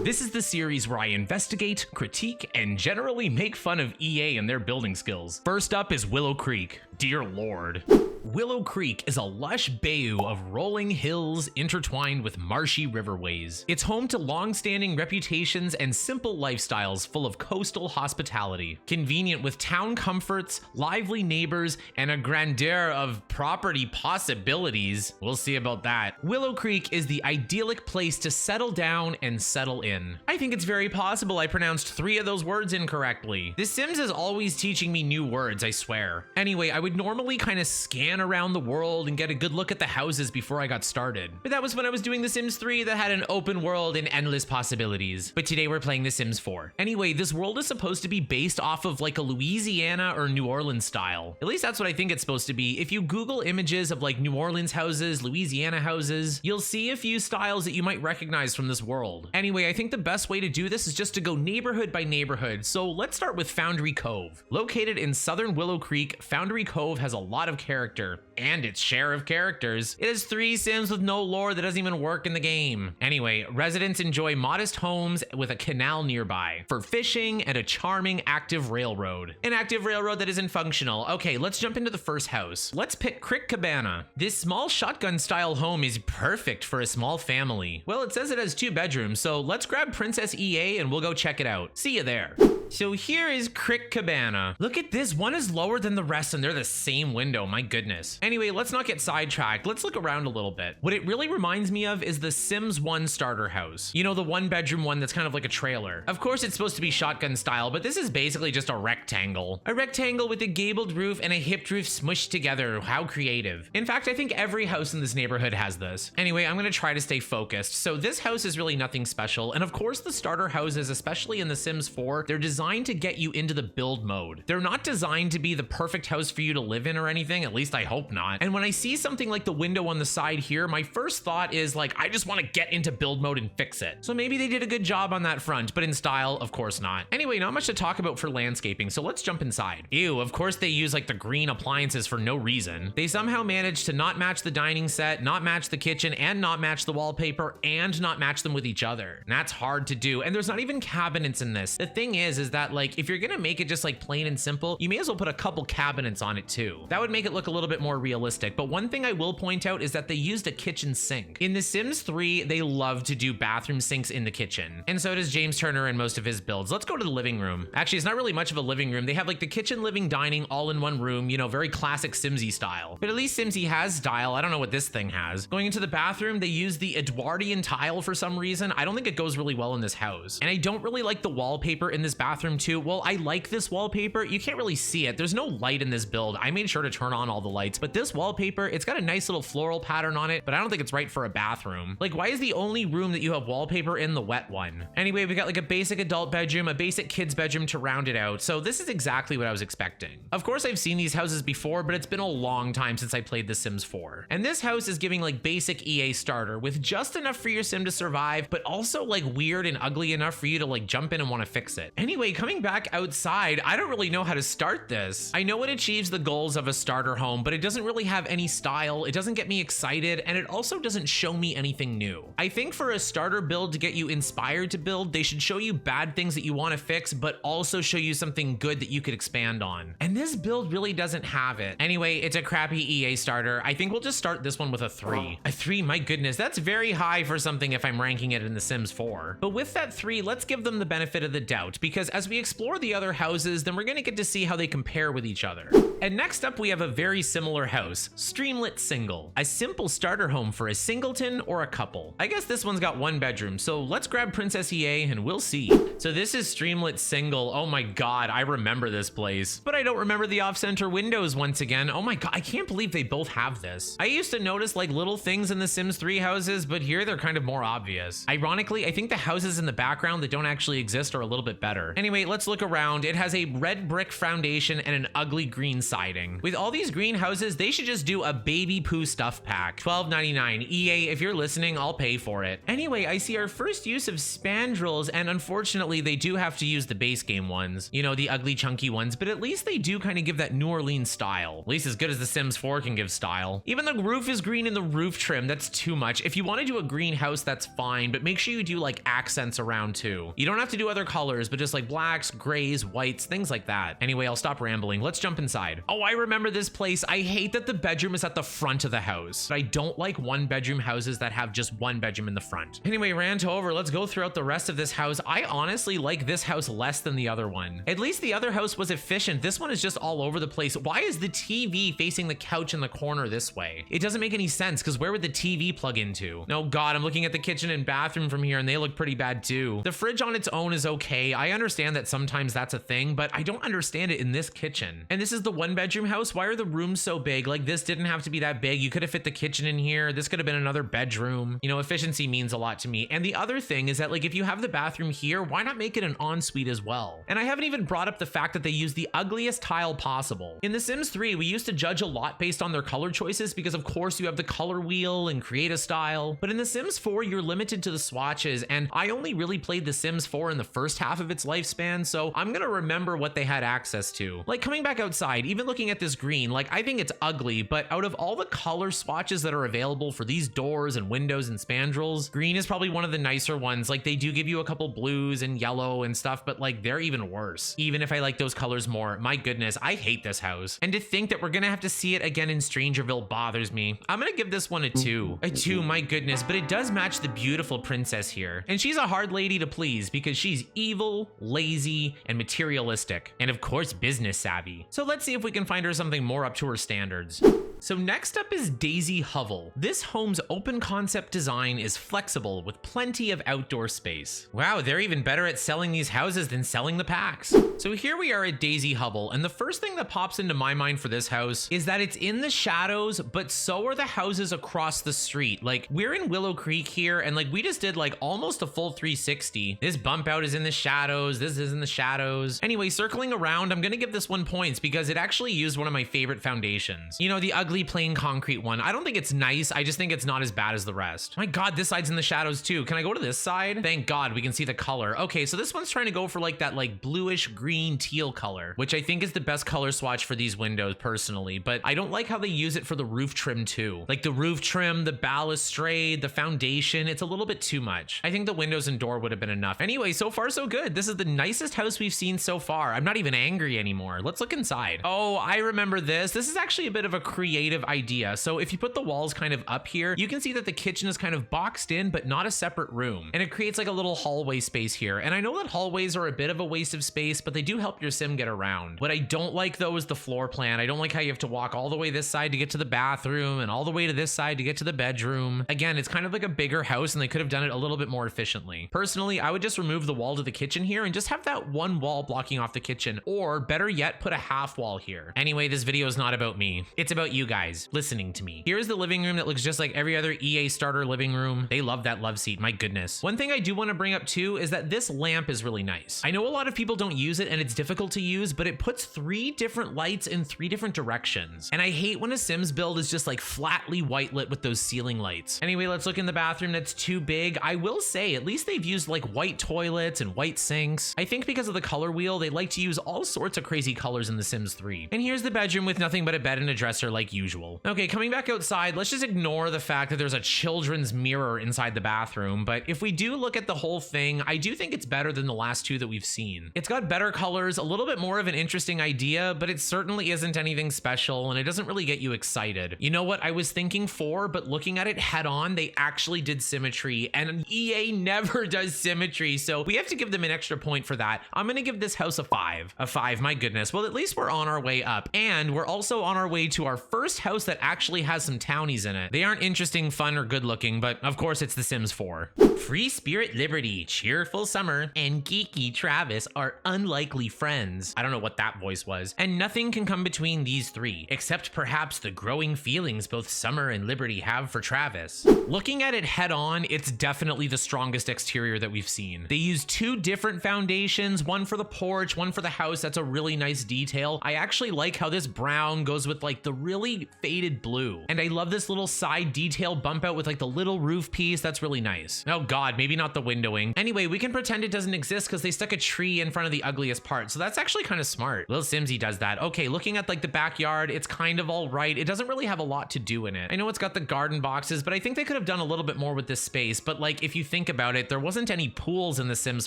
This is the series where I investigate, critique, and generally make fun of EA and their building skills. First up is Willow Creek. Dear Lord. Willow Creek is a lush bayou of rolling hills intertwined with marshy riverways. It's home to long-standing reputations and simple lifestyles full of coastal hospitality. Convenient with town comforts, lively neighbors, and a grandeur of property possibilities. We'll see about that. Willow Creek is the idyllic place to settle down and settle in. I think it's very possible I pronounced 3 of those words incorrectly. The Sims is always teaching me new words, I swear. Anyway, I would normally kind of scan around the world and get a good look at the houses before I got started. But that was when I was doing The Sims 3 that had an open world and endless possibilities. But today we're playing The Sims 4. Anyway, this world is supposed to be based off of like a Louisiana or New Orleans style. At least that's what I think it's supposed to be. If you Google images of like New Orleans houses, Louisiana houses, you'll see a few styles that you might recognize from this world. Anyway, I think the best way to do this is just to go neighborhood by neighborhood. So let's start with Foundry Cove. Located in southern Willow Creek, Foundry Cove has a lot of character and its share of characters. It has 3 Sims with no lore that doesn't even work in the game. Anyway, residents enjoy modest homes with a canal nearby for fishing and a charming active railroad. An active railroad that isn't functional. Okay, let's jump into the first house. Let's pick Cary Cabana. This small shotgun style home is perfect for a small family. Well, it says it has 2 bedrooms, so let's grab Princess EA and we'll go check it out. See you there. So here is Cary Cabana. Look at this, one is lower than the rest and they're the same window, my goodness. Anyway, let's not get sidetracked. Let's look around a little bit. What it really reminds me of is the Sims 1 starter house. You know, the 1-bedroom one that's kind of like a trailer. Of course, it's supposed to be shotgun style, but this is basically just a rectangle. A rectangle with a gabled roof and a hipped roof smushed together. How creative. In fact, I think every house in this neighborhood has this. Anyway, I'm gonna try to stay focused. So this house is really nothing special. And of course, the starter houses, especially in The Sims 4, they're designed to get you into the build mode. They're not designed to be the perfect house for you to live in or anything, at least I hope not. And when I see something like the window on the side here, my first thought is like, I just want to get into build mode and fix it. So maybe they did a good job on that front, but in style, of course not. Anyway, not much to talk about for landscaping, so let's jump inside. Ew, of course they use like the green appliances for no reason. They somehow managed to not match the dining set, not match the kitchen, and not match the wallpaper, and not match them with each other. And that's hard to do, and there's not even cabinets in this. The thing is that like, if you're gonna make it just like plain and simple, you may as well put a couple cabinets on it too. That would make it look a little bit more realistic. But one thing I will point out is that they used a kitchen sink. In The Sims 3, they love to do bathroom sinks in the kitchen. And so does James Turner in most of his builds. Let's go to the living room. Actually, it's not really much of a living room. They have like the kitchen, living, dining all in one room, you know, very classic Simsy style. But at least Simsy has style. I don't know what this thing has. Going into the bathroom, they use the Edwardian tile for some reason. I don't think it goes really well in this house. And I don't really like the wallpaper in this bathroom too. Well, I like this wallpaper. You can't really see it. There's no light in this build. I made sure to turn on all the lights, but this wallpaper, it's got a nice little floral pattern on it, but I don't think it's right for a bathroom. Like, why is the only room that you have wallpaper in the wet one? Anyway, we got like a basic adult bedroom, a basic kid's bedroom to round it out. So this is exactly what I was expecting. Of course, I've seen these houses before, but it's been a long time since I played The Sims 4. And this house is giving like basic EA starter with just enough for your sim to survive, but also like weird and ugly enough for you to like jump in and want to fix it. Anyway, coming back outside, I don't really know how to start this. I know it achieves the goals of a starter home, but it doesn't really have any style. It doesn't get me excited, and it also doesn't show me anything new. I think for a starter build to get you inspired to build, they should show you bad things that you want to fix, but also show you something good that you could expand on. And this build really doesn't have it. Anyway, it's a crappy EA starter. I think we'll just start this one with a 3. A 3, my goodness, that's very high for something if I'm ranking it in The Sims 4. But with that 3, let's give them the benefit of the doubt, because as we explore the other houses, then we're gonna get to see how they compare with each other. And next up, we have a very similar house, Streamlit Single, a simple starter home for a singleton or a couple. I guess this one's got 1 bedroom, so let's grab Princess EA and we'll see. So this is Streamlit Single. Oh my god, I remember this place, but I don't remember the off-center windows once again. Oh my god, I can't believe they both have this. I used to notice like little things in the Sims 3 houses, but here they're kind of more obvious. Ironically, I think the houses in the background that don't actually exist are a little bit better. Anyway, let's look around. It has a red brick foundation and an ugly green siding. With all these greenhouses, they should just do a baby poo stuff pack. $12.99. EA, if you're listening, I'll pay for it. Anyway, I see our first use of spandrels, and unfortunately, they do have to use the base game ones. You know, the ugly chunky ones, but at least they do kind of give that New Orleans style. At least as good as The Sims 4 can give style. Even the roof is green in the roof trim. That's too much. If you want to do a greenhouse, that's fine, but make sure you do like accents around too. You don't have to do other colors, but just like blacks, grays, whites, things like that. Anyway, I'll stop rambling. Let's jump inside. Oh, I remember this place. I hate that the bedroom is at the front of the house. I don't like one bedroom houses that have just one bedroom in the front. Anyway, rant over. Let's go throughout the rest of this house. I honestly like this house less than the other one. At least the other house was efficient. This one is just all over the place. Why is the TV facing the couch in the corner this way? It doesn't make any sense because where would the TV plug into? No, God, I'm looking at the kitchen and bathroom from here and they look pretty bad too. The fridge on its own is okay. I understand that sometimes that's a thing, but I don't understand it in this kitchen. And this is the one bedroom house. Why are the rooms so big? Like this didn't have to be that big. You could have fit the kitchen in here. This could have been another bedroom. You know, efficiency means a lot to me. And the other thing is that like if you have the bathroom here, why not make it an ensuite as well? And I haven't even brought up the fact that they use the ugliest tile possible. In The Sims 3, we used to judge a lot based on their color choices because of course you have the color wheel and create a style. But in The Sims 4, you're limited to the swatches, and I only really played The Sims 4 in the first half of its lifespan, so I'm gonna remember what they had access to. Like coming back outside, even looking at this green, like I think it's ugly, but out of all the color swatches that are available for these doors and windows and spandrels, green is probably one of the nicer ones. Like they do give you a couple blues and yellow and stuff, but like they're even worse. Even if I like those colors more, my goodness, I hate this house. And to think that we're gonna have to see it again in Strangerville bothers me. I'm gonna give this one a 2. A 2, my goodness, but it does match the beautiful princess here. And she's a hard lady to please because she's evil, lazy, and materialistic. And of course, business savvy. So let's see if we can find her something more up to her standards. So next up is Daisy Hovel. This home's open concept design is flexible with plenty of outdoor space. Wow, they're even better at selling these houses than selling the packs. So here we are at Daisy Hovel, and the first thing that pops into my mind for this house is that it's in the shadows, but so are the houses across the street. Like we're in Willow Creek here, and like we just did like almost a full 360. This bump out is in the shadows, this is in the shadows. Anyway, circling around, I'm gonna give this one points because it actually used one of my favorite foundations. You know, the ugly plain concrete one. I don't think it's nice, I just think it's not as bad as the rest. My God, this side's in the shadows too. Can I go to this side? Thank God we can see the color. Okay, so this one's trying to go for like that like bluish green teal color, which I think is the best color swatch for these windows personally, but I don't like how they use it for the roof trim too. Like the roof trim, the balustrade, the foundation, it's a little bit too much. I think the windows and door would have been enough. Anyway, so far so good. This is the nicest house we've seen so far. I'm not even angry anymore. Let's look inside. Oh, I remember this. This is actually a bit of a creative idea. So if you put the walls kind of up here, you can see that the kitchen is kind of boxed in, but not a separate room. And it creates like a little hallway space here. And I know that hallways are a bit of a waste of space, but they do help your sim get around. What I don't like though is the floor plan. I don't like how you have to walk all the way this side to get to the bathroom and all the way to this side to get to the bedroom. Again, it's kind of like a bigger house and they could have done it a little bit more efficiently. Personally, I would just remove the wall to the kitchen here and just have that one wall blocking off the kitchen, or better yet, put a half wall here. Anyway, this video is not about me. It's about you guys listening to me. Here's the living room that looks just like every other EA starter living room. They love that love seat, my goodness. One thing I do want to bring up too is that this lamp is really nice. I know a lot of people don't use it and it's difficult to use, but it puts 3 different lights in 3 different directions. And I hate when a Sims build is just like flatly white lit with those ceiling lights. Anyway, let's look in the bathroom that's too big. I will say, at least they've used like white toilets and white sinks. I think because of the color wheel, they like to use all sorts of crazy colors in The Sims 3. And here's the bedroom with nothing but a bed and a dresser like usual. Okay, coming back outside, let's just ignore the fact that there's a children's mirror inside the bathroom. But if we do look at the whole thing, I do think it's better than the last 2 that we've seen. It's got better colors, a little bit more of an interesting idea, but it certainly isn't anything special and it doesn't really get you excited. You know what I was thinking for, but looking at it head on, they actually did symmetry, and EA never does symmetry, so we have to give them an extra point for that. I'm gonna give this house a 5. A 5, my goodness. Well, at least we're on our way up, and we're also on our way to our first first house that actually has some townies in it. They aren't interesting, fun, or good looking, but of course it's The Sims 4. Free Spirit Liberty, Cheerful Summer, and Geeky Travis are unlikely friends. I don't know what that voice was. And nothing can come between these three, except perhaps the growing feelings both Summer and Liberty have for Travis. Looking at it head on, it's definitely the strongest exterior that we've seen. They use two different foundations, one for the porch, one for the house. That's a really nice detail. I actually like how this brown goes with like the really faded blue. And I love this little side detail bump out with like the little roof piece. That's really nice. Oh God, maybe not the windowing. Anyway, we can pretend it doesn't exist because they stuck a tree in front of the ugliest part. So that's actually kind of smart. Little Simsy does that. Okay, looking at like the backyard, it's kind of all right. It doesn't really have a lot to do in it. I know it's got the garden boxes, but I think they could have done a little bit more with this space. But like, if you think about it, there wasn't any pools in The Sims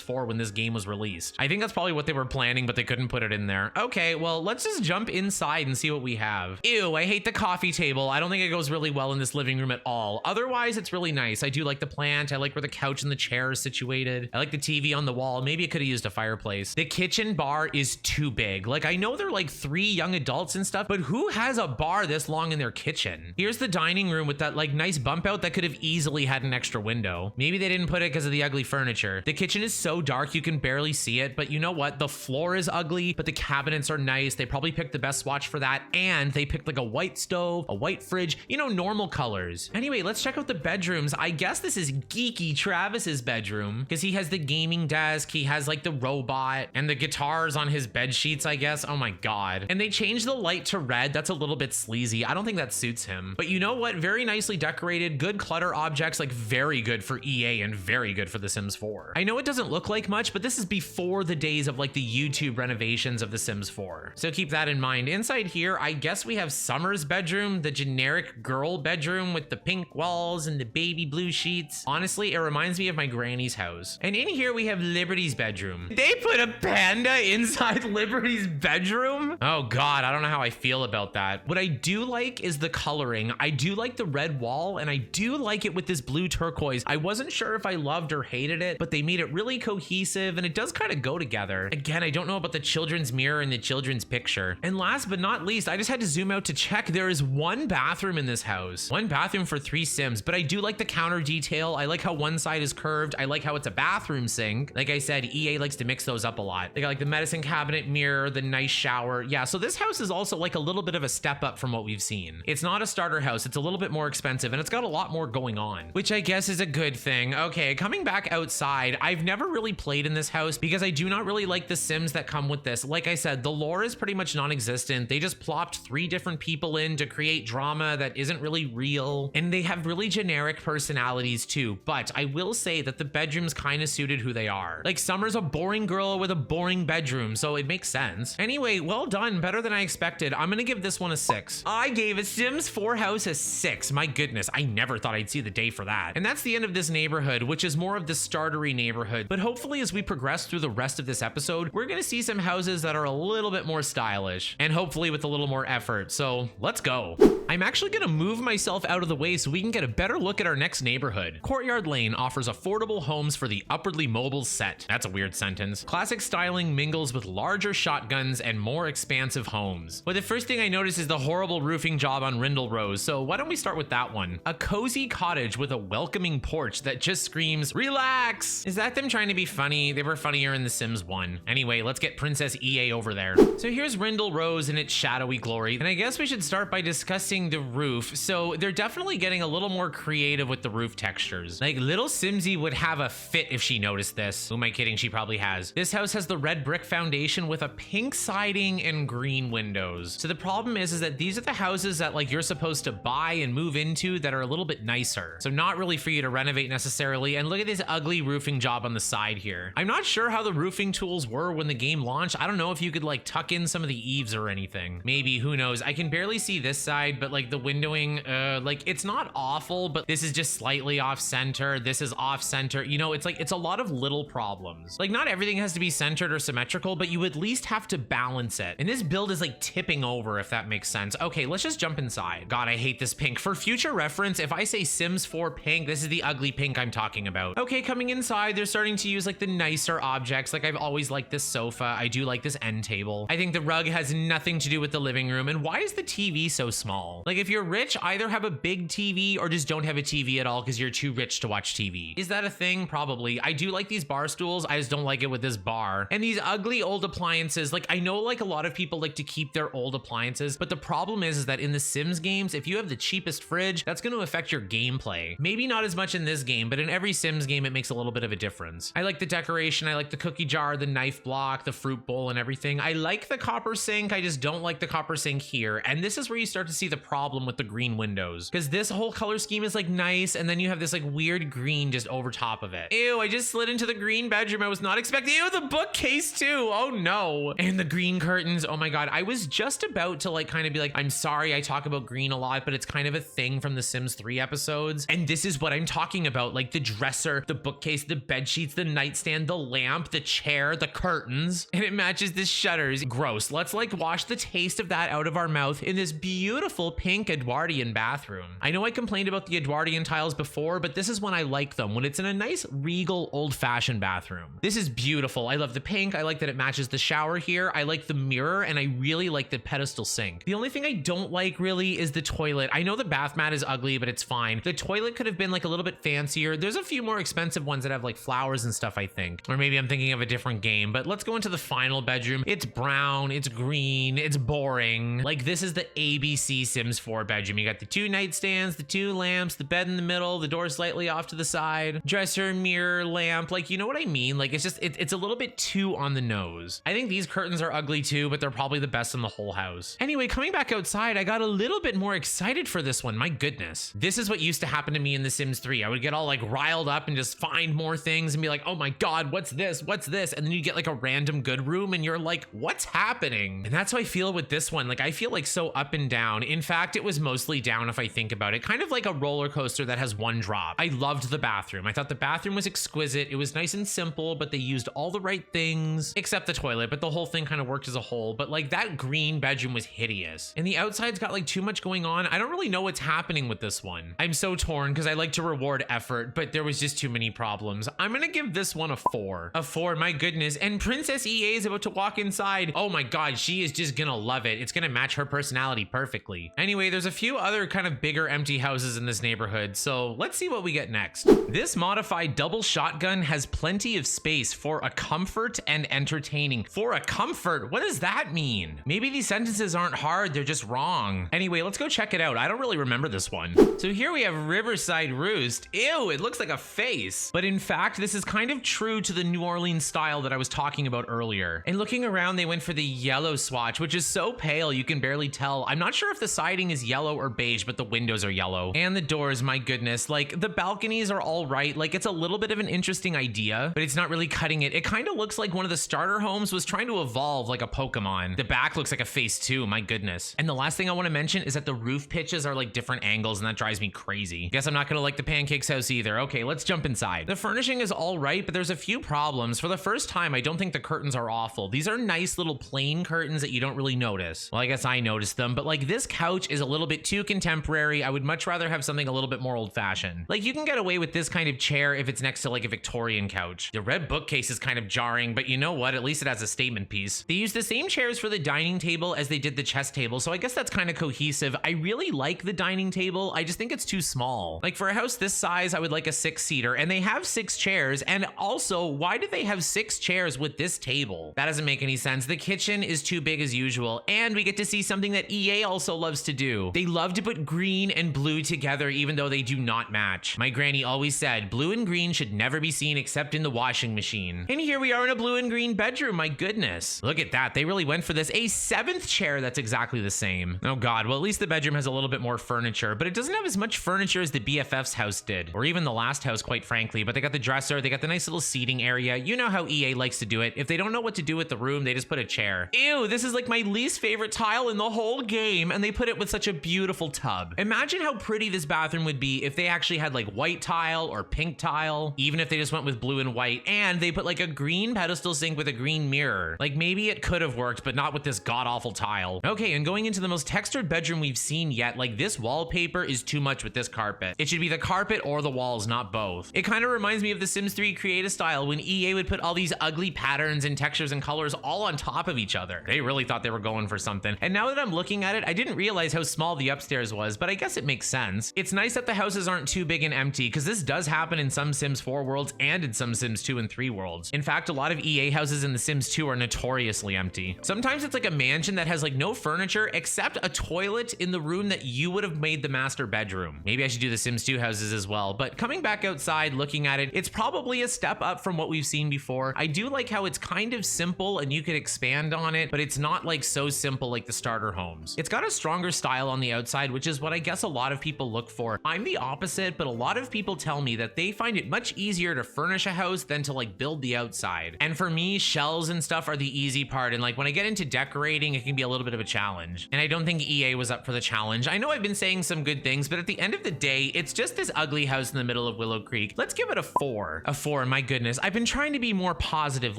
4 when this game was released. I think that's probably what they were planning, but they couldn't put it in there. Okay, well, let's just jump inside and see what we have. Ew, I hate the coffee table. I don't think it goes really well in this living room at all. Otherwise, it's really nice. I do like the plant. I like where the couch and the chair is situated. I like the TV on the wall. Maybe it could have used a fireplace. The kitchen bar is too big. Like, I know they're like 3 young adults and stuff, but who has a bar this long in their kitchen? Here's the dining room with that like nice bump out that could have easily had an extra window. Maybe they didn't put it because of the ugly furniture. The kitchen is so dark you can barely see it, but you know what? The floor is ugly, but the cabinets are nice. They probably picked the best swatch for that, and they picked like a white stove, a white fridge, you know, normal colors. Anyway, let's check out the bedrooms. I guess this is Geeky Travis's bedroom because he has the gaming desk, he has like the robot and the guitars on his bed sheets, I guess. Oh my God. And they changed the light to red. That's a little bit sleazy. I don't think that suits him. But you know what? Very nicely decorated, good clutter objects, like very good for EA and very good for The Sims 4. I know it doesn't look like much, but this is before the days of like the YouTube renovations of The Sims 4. So keep that in mind. Inside here, I guess we have Summer's bedroom, the generic girl bedroom with the pink walls and the baby blue sheets. Honestly, it reminds me of my granny's house. And in here we have Liberty's bedroom. They put a panda inside Liberty's bedroom? Oh God, I don't know how I feel about that. What I do like is the coloring. I do like the red wall, and I do like it with this blue turquoise. I wasn't sure if I loved or hated it, but they made it really cohesive, and it does kind of go together. Again, I don't know about the children's mirror and the children's picture. And last but not least, I just had to zoom out to check. There is one bathroom in this house. One bathroom for 3 Sims, but I do like the counter detail. I like how one side is curved. I like how it's a bathroom sink. Like I said, EA likes to mix those up a lot. They got like the medicine cabinet mirror, the nice shower. Yeah, so this house is also like a little bit of a step up from what we've seen. It's not a starter house. It's a little bit more expensive, and it's got a lot more going on, which I guess is a good thing. Okay, coming back outside, I've never really played in this house because I do not really like the Sims that come with this. Like I said, the lore is pretty much non-existent. They just plopped 3 different people in to create drama that isn't really real, and they have really generic personalities too. But I will say that the bedrooms kind of suited who they are. Like, Summer's a boring girl with a boring bedroom, so it makes sense. Anyway, well done. Better than I expected. I'm gonna give this one a 6. I gave a Sims 4 house a 6. My goodness, I never thought I'd see the day for that. And that's the end of this neighborhood, which is more of the startery neighborhood. But hopefully as we progress through the rest of this episode, we're gonna see some houses that are a little bit more stylish, and hopefully with a little more effort. So let's go. I'm actually gonna move myself out of the way so we can get a better look at our next neighborhood. Courtyard Lane offers affordable homes for the upwardly mobile set. That's a weird sentence. Classic styling mingles with larger shotguns and more expansive homes. Well, the first thing I notice is the horrible roofing job on Rindle Rose, so why don't we start with that one? A cozy cottage with a welcoming porch that just screams, relax! Is that them trying to be funny? They were funnier in The Sims 1. Anyway, let's get Princess EA over there. So here's Rindle Rose in its shadowy glory, and I guess we should start by discussing the roof. So they're definitely getting a little more creative with the roof textures. Like, little Simsy would have a fit if she noticed this. Who am I kidding? She probably has. This house has the red brick foundation with a pink siding and green windows. So the problem is that these are the houses that like you're supposed to buy and move into that are a little bit nicer. So not really for you to renovate necessarily. And look at this ugly roofing job on the side here. I'm not sure how the roofing tools were when the game launched. I don't know if you could like tuck in some of the eaves or anything. Maybe, who knows? I can barely see this side, but like the windowing, like it's not awful, but this is just slightly off center. This is off center. You know, it's a lot of little problems. Like, not everything has to be centered or symmetrical, but you at least have to balance it. And this build is like tipping over, if that makes sense. Okay, let's just jump inside. God, I hate this pink. For future reference, if I say Sims 4 pink, this is the ugly pink I'm talking about. Okay, coming inside, they're starting to use like the nicer objects. Like, I've always liked this sofa. I do like this end table. I think the rug has nothing to do with the living room. And why is the TV TV so small? Like, if you're rich, either have a big TV or just don't have a TV at all because you're too rich to watch TV. Is that a thing? Probably. I do like these bar stools. I just don't like it with this bar. And these ugly old appliances, like, I know like a lot of people like to keep their old appliances, but the problem is that in the Sims games, if you have the cheapest fridge, that's going to affect your gameplay. Maybe not as much in this game, but in every Sims game, it makes a little bit of a difference. I like the decoration. I like the cookie jar, the knife block, the fruit bowl, and everything. I like the copper sink. I just don't like the copper sink here. And this is where you start to see the problem with the green windows, because this whole color scheme is like nice, and then you have this like weird green just over top of it. Ew, I just slid into the green bedroom. I was not expecting. Ew, the bookcase too. Oh no. And the green curtains. Oh my God. I was just about to like kind of be like, I'm sorry I talk about green a lot, but it's kind of a thing from the Sims 3 episodes. And this is what I'm talking about. Like the dresser, the bookcase, the bed sheets, the nightstand, the lamp, the chair, the curtains, and it matches the shutters. Gross. Let's like wash the taste of that out of our mouth in this beautiful pink Edwardian bathroom. I know I complained about the Edwardian tiles before, but this is when I like them, when it's in a nice regal old-fashioned bathroom. This is beautiful. I love the pink. I like that it matches the shower here. I like the mirror, and I really like the pedestal sink. The only thing I don't like really is the toilet. I know the bath mat is ugly, but it's fine. The toilet could have been like a little bit fancier. There's a few more expensive ones that have like flowers and stuff, I think. Or maybe I'm thinking of a different game, but let's go into the final bedroom. It's brown, it's green, it's boring. Like this is the ABC Sims 4 bedroom. You got the 2 nightstands, the 2 lamps, the bed in the middle, the door slightly off to the side, dresser, mirror, lamp. Like, you know what I mean? Like, it's just, it's a little bit too on the nose. I think these curtains are ugly too, but they're probably the best in the whole house. Anyway, coming back outside, I got a little bit more excited for this one. My goodness. This is what used to happen to me in The Sims 3. I would get all like riled up and just find more things and be like, oh my God, what's this? What's this? And then you get like a random good room and you're like, what's happening? And that's how I feel with this one. Like, I feel like so up and down. In fact, it was mostly down if I think about it. Kind of like a roller coaster that has one drop. I loved the bathroom. I thought the bathroom was exquisite. It was nice and simple, but they used all the right things, except the toilet, but the whole thing kind of worked as a whole. But like that green bedroom was hideous. And the outside's got like too much going on. I don't really know what's happening with this one. I'm so torn because I like to reward effort, but there was just too many problems. I'm gonna give this one a 4. A 4, my goodness. And Princess EA is about to walk inside. Oh my God, she is just gonna love it. It's gonna match her personality perfectly. Anyway, there's a few other kind of bigger empty houses in this neighborhood, so let's see what we get next. This modified double shotgun has plenty of space for a comfort and entertaining. For a comfort? What does that mean? Maybe these sentences aren't hard, they're just wrong. Anyway, let's go check it out. I don't really remember this one. So here we have Riverside Roost. Ew, it looks like a face. But in fact, this is kind of true to the New Orleans style that I was talking about earlier. And looking around, they went for the yellow swatch, which is so pale you can barely tell. I'm not sure if the siding is yellow or beige, but the windows are yellow. And the doors, my goodness. Like, the balconies are all right. Like, it's a little bit of an interesting idea, but it's not really cutting it. It kind of looks like one of the starter homes was trying to evolve like a Pokemon. The back looks like a face too, my goodness. And the last thing I want to mention is that the roof pitches are like different angles, and that drives me crazy. Guess I'm not gonna like the Pancake's house either. Okay, let's jump inside. The furnishing is all right, but there's a few problems. For the first time, I don't think the curtains are awful. These are nice little plain curtains that you don't really notice. Well, I guess I noticed them, but like this couch is a little bit too contemporary. I would much rather have something a little bit more old-fashioned. Like, you can get away with this kind of chair if it's next to like a Victorian couch. The red bookcase is kind of jarring, but you know what? At least it has a statement piece. They used the same chairs for the dining table as they did the chess table, so I guess that's kind of cohesive. I really like the dining table. I just think it's too small. Like, for a house this size, I would like a 6-seater, and they have 6 chairs. And also, why did they have 6 chairs with this table? That doesn't make any sense. The kitchen is too big as usual, and we get to see something that EA also loves to do. They love to put green and blue together, even though they do not match. My granny always said blue and green should never be seen except in the washing machine. And here we are in a blue and green bedroom. My goodness. Look at that. They really went for this. A 7th chair that's exactly the same. Oh God. Well, at least the bedroom has a little bit more furniture, but it doesn't have as much furniture as the BFF's house did, or even the last house, quite frankly. But they got the dresser. They got the nice little seating area. You know how EA likes to do it. If they don't know what to do with the room, they just put a chair. Ew, this is like my least favorite tile in the whole game, and they put it with such a beautiful tub. Imagine how pretty this bathroom would be if they actually had like white tile or pink tile, even if they just went with blue and white, and they put like a green pedestal sink with a green mirror. Like, maybe it could have worked, but not with this god-awful tile. Okay, and going into the most textured bedroom we've seen yet, like, this wallpaper is too much with this carpet. It should be the carpet or the walls, not both. It kind of reminds me of the Sims 3 Create a Style when EA would put all these ugly patterns and textures and colors all on top of each other. They really thought they were going for something. And now that I'm looking looking at it, I didn't realize how small the upstairs was, but I guess it makes sense. It's nice that the houses aren't too big and empty, because this does happen in some Sims 4 worlds and in some Sims 2 and 3 worlds. In fact, a lot of EA houses in The Sims 2 are notoriously empty. Sometimes it's like a mansion that has like no furniture except a toilet in the room that you would have made the master bedroom. Maybe I should do The Sims 2 houses as well, but coming back outside, looking at it, it's probably a step up from what we've seen before. I do like how it's kind of simple and you could expand on it, but it's not like so simple like the starter homes. It's got a stronger style on the outside, which is what I guess a lot of people look for. I'm the opposite, but a lot of people tell me that they find it much easier to furnish a house than to like build the outside. And for me, shells and stuff are the easy part. And like when I get into decorating, it can be a little bit of a challenge. And I don't think EA was up for the challenge. I know I've been saying some good things, but at the end of the day, it's just this ugly house in the middle of Willow Creek. Let's give it a 4. A 4, my goodness. I've been trying to be more positive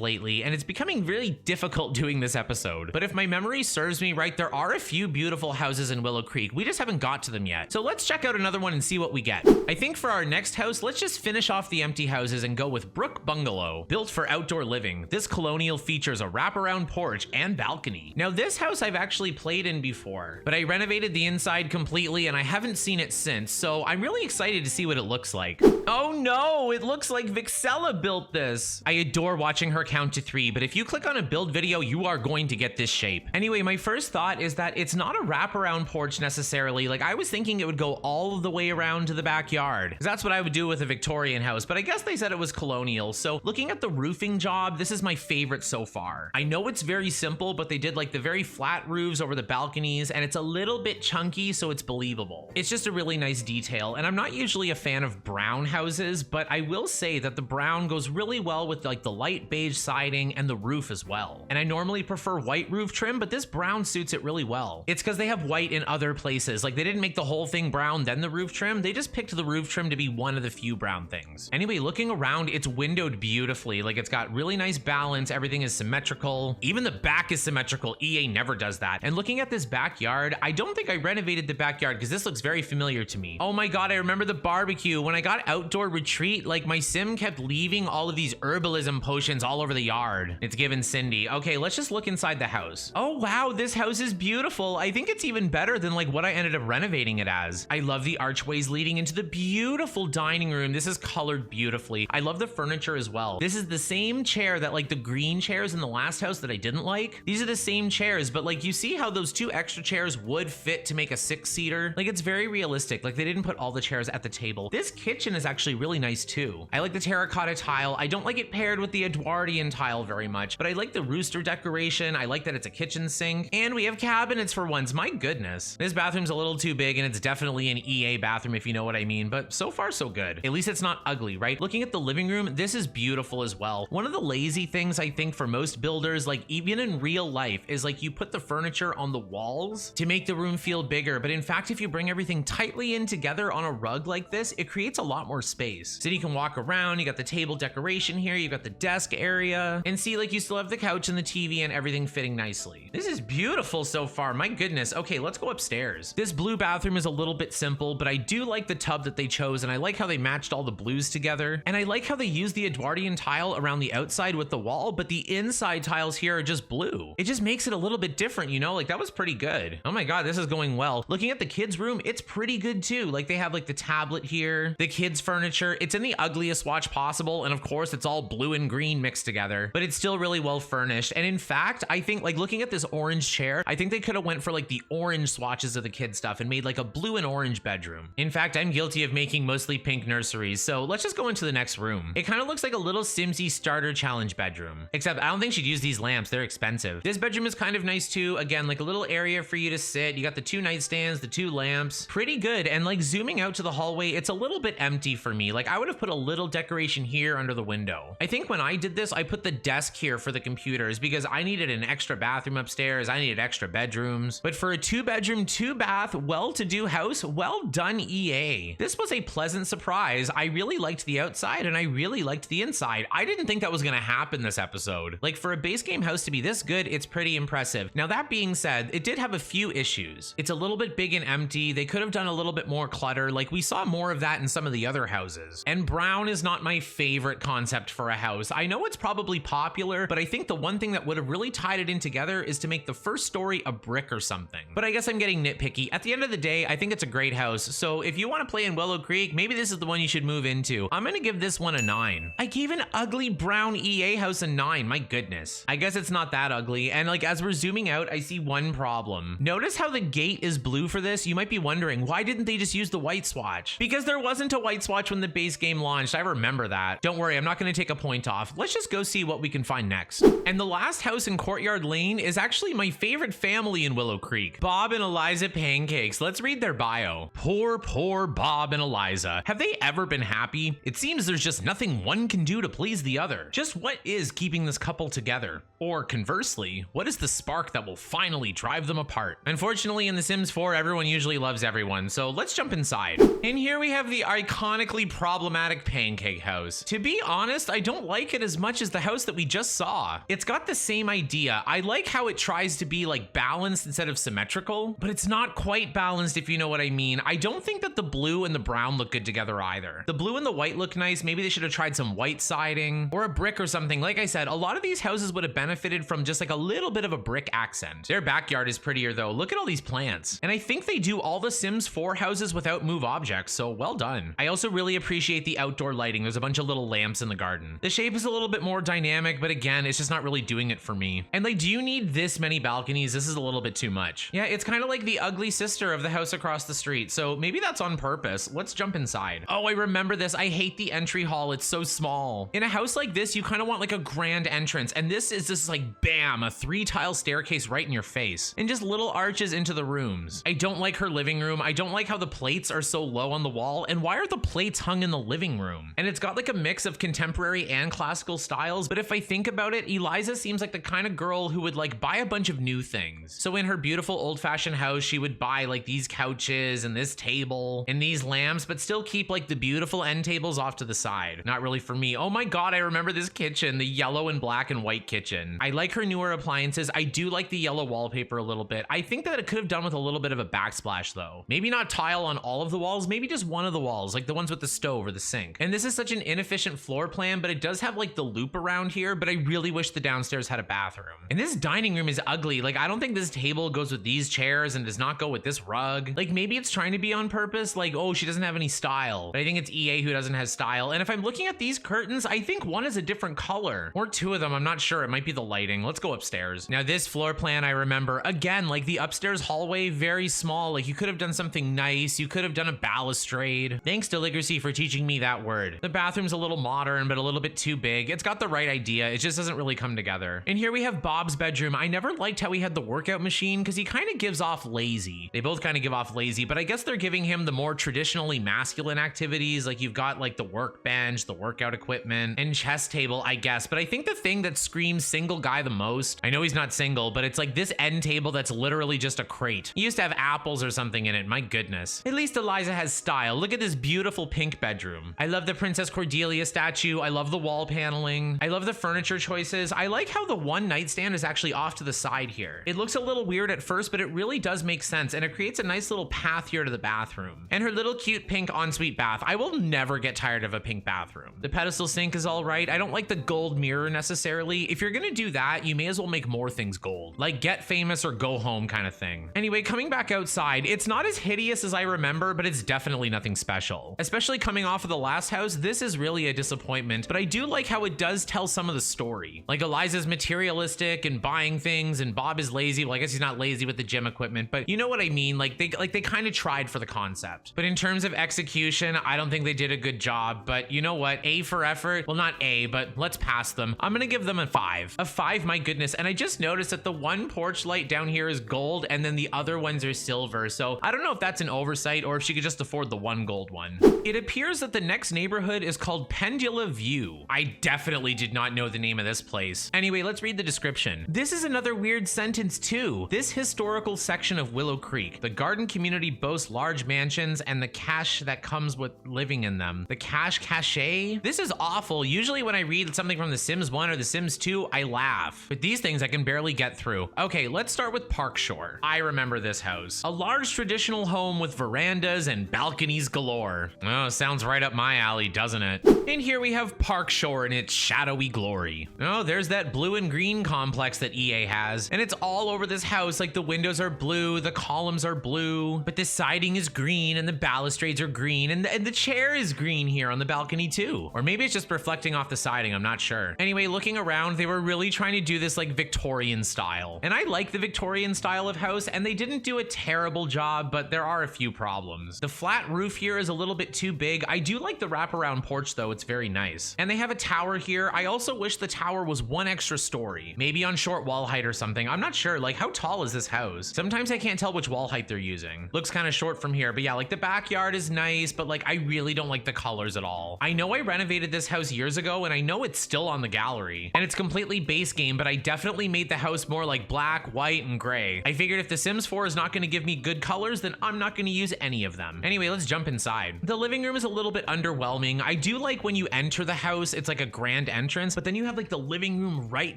lately, and it's becoming really difficult doing this episode. But if my memory serves me right, there are a few beautiful houses in Willow Creek. We just haven't got to them yet. So let's check out another one and see what we get. I think for our next house, let's just finish off the empty houses and go with Brook Bungalow. Built for outdoor living, this colonial features a wraparound porch and balcony. Now this house I've actually played in before, but I renovated the inside completely and I haven't seen it since, so I'm really excited to see what it looks like. Oh no, it looks like Vixella built this. I adore watching her count to 3, but if you click on a build video, you are going to get this shape. Anyway, my first thought is that it's not a wraparound porch necessarily. Like I was thinking it would go all the way around to the backyard, because that's what I would do with a Victorian house, but I guess they said it was colonial. So looking at the roofing job, this is my favorite so far. I know it's very simple, but they did like the very flat roofs over the balconies, and it's a little bit chunky, so it's believable. It's just a really nice detail, and I'm not usually a fan of brown houses, but I will say that the brown goes really well with like the light beige siding and the roof as well. And I normally prefer white roof trim, but this brown suits it really well. It's because they have white in other places. Like they didn't make the whole thing brown, then the roof trim. They just picked the roof trim to be one of the few brown things. Anyway, looking around, it's windowed beautifully. Like it's got really nice balance. Everything is symmetrical. Even the back is symmetrical. EA never does that. And looking at this backyard, I don't think I renovated the backyard because this looks very familiar to me. Oh my God, I remember the barbecue. When I got outdoor retreat, like my sim kept leaving all of these herbalism potions all over the yard. It's given Cindy. Okay, let's just look inside the house. Oh wow, this house is beautiful. I think it's even better than like what I ended up renovating it as. I love the archways leading into the beautiful dining room. This is colored beautifully. I love the furniture as well. This is the same chair that like the green chairs in the last house that I didn't like. These are the same chairs, but like you see how those 2 extra chairs would fit to make a 6-seater? Like it's very realistic. Like they didn't put all the chairs at the table. This kitchen is actually really nice too. I like the terracotta tile. I don't like it paired with the Edwardian tile very much, but I like the rooster decoration. I like that it's a kitchen sink, and we have cabinets for once. My goodness. This bathroom's a little too big, and it's definitely an EA bathroom if you know what I mean, but so far so good. At least it's not ugly, right? Looking at the living room, this is beautiful as well. One of the lazy things I think for most builders, like even in real life, is like you put the furniture on the walls to make the room feel bigger, but in fact, if you bring everything tightly in together on a rug like this, it creates a lot more space. So you can walk around, you got the table decoration here, you got the desk area, and see like you still have the couch and the TV and everything fitting nicely. This is beautiful so far, my goodness. Okay, let's go upstairs. This blue bathroom is a little bit simple, but I do like the tub that they chose, and I like how they matched all the blues together, and I like how they used the Edwardian tile around the outside with the wall, but the inside tiles here are just blue. It just makes it a little bit different, you know? Like that was pretty good. Oh my God, this is going well. Looking at the kids' room, it's pretty good too. Like they have like the tablet here, the kids' furniture. It's in the ugliest swatch possible, and of course it's all blue and green mixed together, but it's still really well furnished. And in fact, I think like looking at this orange chair, I think they could have went for like the orange swatches of the kid stuff and made like a blue and orange bedroom. In fact, I'm guilty of making mostly pink nurseries, so let's just go into the next room. It kind of looks like a little Simsy starter challenge bedroom, except I don't think she'd use these lamps. They're expensive. This bedroom is kind of nice too. Again, like a little area for you to sit. You got the 2 nightstands, the 2 lamps, pretty good. And like zooming out to the hallway, it's a little bit empty for me. Like I would have put a little decoration here under the window. I think when I did this, I put the desk here for the computers because I needed an extra bathroom upstairs. I needed extra bedrooms, but for a 2-bedroom, 2-bath, well-to-do house, well done EA. This was a pleasant surprise. I really liked the outside and I really liked the inside. I didn't think that was gonna happen this episode. Like for a base game house to be this good, it's pretty impressive. Now that being said, it did have a few issues. It's a little bit big and empty. They could have done a little bit more clutter. Like we saw more of that in some of the other houses. And brown is not my favorite concept for a house. I know it's probably popular, but I think the one thing that would have really tied it in together is to make the first story a brick brick or something. But I guess I'm getting nitpicky. At the end of the day, I think it's a great house. So if you want to play in Willow Creek, maybe this is the one you should move into. I'm gonna give this one a 9. I gave an ugly brown EA house a 9. My goodness. I guess it's not that ugly. And like as we're zooming out, I see one problem. Notice how the gate is blue for this. You might be wondering, why didn't they just use the white swatch? Because there wasn't a white swatch when the base game launched. I remember that. Don't worry, I'm not going to take a point off. Let's just go see what we can find next. And the last house in Courtyard Lane is actually my favorite family in Willow Creek, Bob and Eliza Pancakes. Let's read their bio. Poor Bob and Eliza. Have they ever been happy? It seems there's just nothing one can do to please the other. Just what is keeping this couple together? Or conversely, what is the spark that will finally drive them apart? Unfortunately, in The Sims 4, everyone usually loves everyone, so let's jump inside. And here we have the iconically problematic Pancake House. To be honest, I don't like it as much as the house that we just saw. It's got the same idea. I like how it tries to be like balanced instead of symmetrical, but it's not quite balanced if you know what I mean. I don't think that the blue and the brown look good together either. The blue and the white look nice. Maybe they should have tried some white siding or a brick or something. Like I said, a lot of these houses would have benefited from just like a little bit of a brick accent. Their backyard is prettier though. Look at all these plants. And I think they do all the Sims 4 houses without move objects, so well done. I also really appreciate the outdoor lighting. There's a bunch of little lamps in the garden. The shape is a little bit more dynamic, but again, it's just not really doing it for me. And like, do you need this many balconies? This is a little bit too much. Yeah, it's kind of like the ugly sister of the house across the street, so maybe that's on purpose. Let's jump inside. Oh, I remember this. I hate the entry hall. It's so small. In a house like this, you kind of want like a grand entrance, and this is just like, bam, a 3-tile staircase right in your face, and just little arches into the rooms. I don't like her living room. I don't like how the plates are so low on the wall, and why are the plates hung in the living room? And it's got like a mix of contemporary and classical styles, but if I think about it, Eliza seems like the kind of girl who would like buy a bunch of new things. So in her beautiful old-fashioned house, she would buy like these couches and this table and these lamps, but still keep like the beautiful end tables off to the side. Not really for me. Oh my God, I remember this kitchen, the yellow and black and white kitchen. I like her newer appliances. I do like the yellow wallpaper a little bit. I think that it could have done with a little bit of a backsplash though. Maybe not tile on all of the walls, maybe just one of the walls, like the ones with the stove or the sink. And this is such an inefficient floor plan, but it does have like the loop around here, but I really wish the downstairs had a bathroom. And this dining room is ugly. Like, I don't think this table goes with these chairs and does not go with this rug. Like, maybe it's trying to be on purpose, like, oh, she doesn't have any style. But I think it's EA who doesn't have style. And if I'm looking at these curtains, I think one is a different color, or two of them. I'm not sure. It might be the lighting. Let's go upstairs. Now, this floor plan, I remember, again, like the upstairs hallway, very small. Like, you could have done something nice. You could have done a balustrade. Thanks, Deligracy, for teaching me that word. The bathroom's a little modern, but a little bit too big. It's got the right idea. It just doesn't really come together. And here we have Bob's bedroom. I never liked how he had the workout machine because he kind of gives off lazy. They both kind of give off lazy, but I guess they're giving him the more traditionally masculine activities. Like, you've got like the workbench, the workout equipment, and chess table, I guess. But I think the thing that screams single guy the most, I know he's not single, but it's like this end table that's literally just a crate. He used to have apples or something in it. My goodness. At least Eliza has style. Look at this beautiful pink bedroom. I love the Princess Cordelia statue. I love the wall paneling. I love the furniture choices. I like how the one nightstand is actually off to the side here. It looks a little weird at first, but it really does make sense, and it creates a nice little path here to the bathroom. And her little cute pink ensuite bath. I will never get tired of a pink bathroom. The pedestal sink is all right. I don't like the gold mirror necessarily. If you're gonna do that, you may as well make more things gold. Like get famous or go home kind of thing. Anyway, coming back outside, it's not as hideous as I remember, but it's definitely nothing special. Especially coming off of the last house, this is really a disappointment, but I do like how it does tell some of the story. Like Eliza's materialistic and buying things, and Bob is lazy. Well, I guess he's not lazy with the gym equipment, but you know what I mean? Like they kind of tried for the concept. But in terms of execution, I don't think they did a good job, but you know what? A for effort. Well, not A, but let's pass them. I'm gonna give them a 5. A 5, my goodness. And I just noticed that the one porch light down here is gold and then the other ones are silver. So I don't know if that's an oversight or if she could just afford the one gold one. It appears that the next neighborhood is called Pendula View. I definitely did not know the name of this place. Anyway, let's read the description. This is another weird sentence too. This historical section of Willow Creek, the garden community boasts large mansions and the cash that comes with living in them. The cachet? This is awful. Usually when I read something from The Sims 1 or The Sims 2, I laugh. But these things I can barely get through. Okay, let's start with Park Shore. I remember this house. A large traditional home with verandas and balconies galore. Oh, sounds right up my alley, doesn't it? And here we have Park Shore in its shadowy glory. Oh, there's that blue and green complex that EA has, and it's all over this house. house, like the windows are blue, the columns are blue, but the siding is green and the balustrades are green and the chair is green here on the balcony too. Or maybe it's just reflecting off the siding, I'm not sure. Anyway, looking around, they were really trying to do this like Victorian style. And I like the Victorian style of house, and they didn't do a terrible job, but there are a few problems. The flat roof here is a little bit too big. I do like the wraparound porch though, it's very nice. And they have a tower here. I also wish the tower was one extra story, maybe on short wall height or something. I'm not sure, like how tall is this house? Sometimes I can't tell which wall height they're using. Looks kind of short from here, but yeah, like the backyard is nice, but like I really don't like the colors at all. I know I renovated this house years ago and I know it's still on the gallery and it's completely base game, but I definitely made the house more like black, white, and gray. I figured if The Sims 4 is not going to give me good colors, then I'm not going to use any of them. Anyway, let's jump inside. The living room is a little bit underwhelming. I do like when you enter the house, it's like a grand entrance, but then you have like the living room right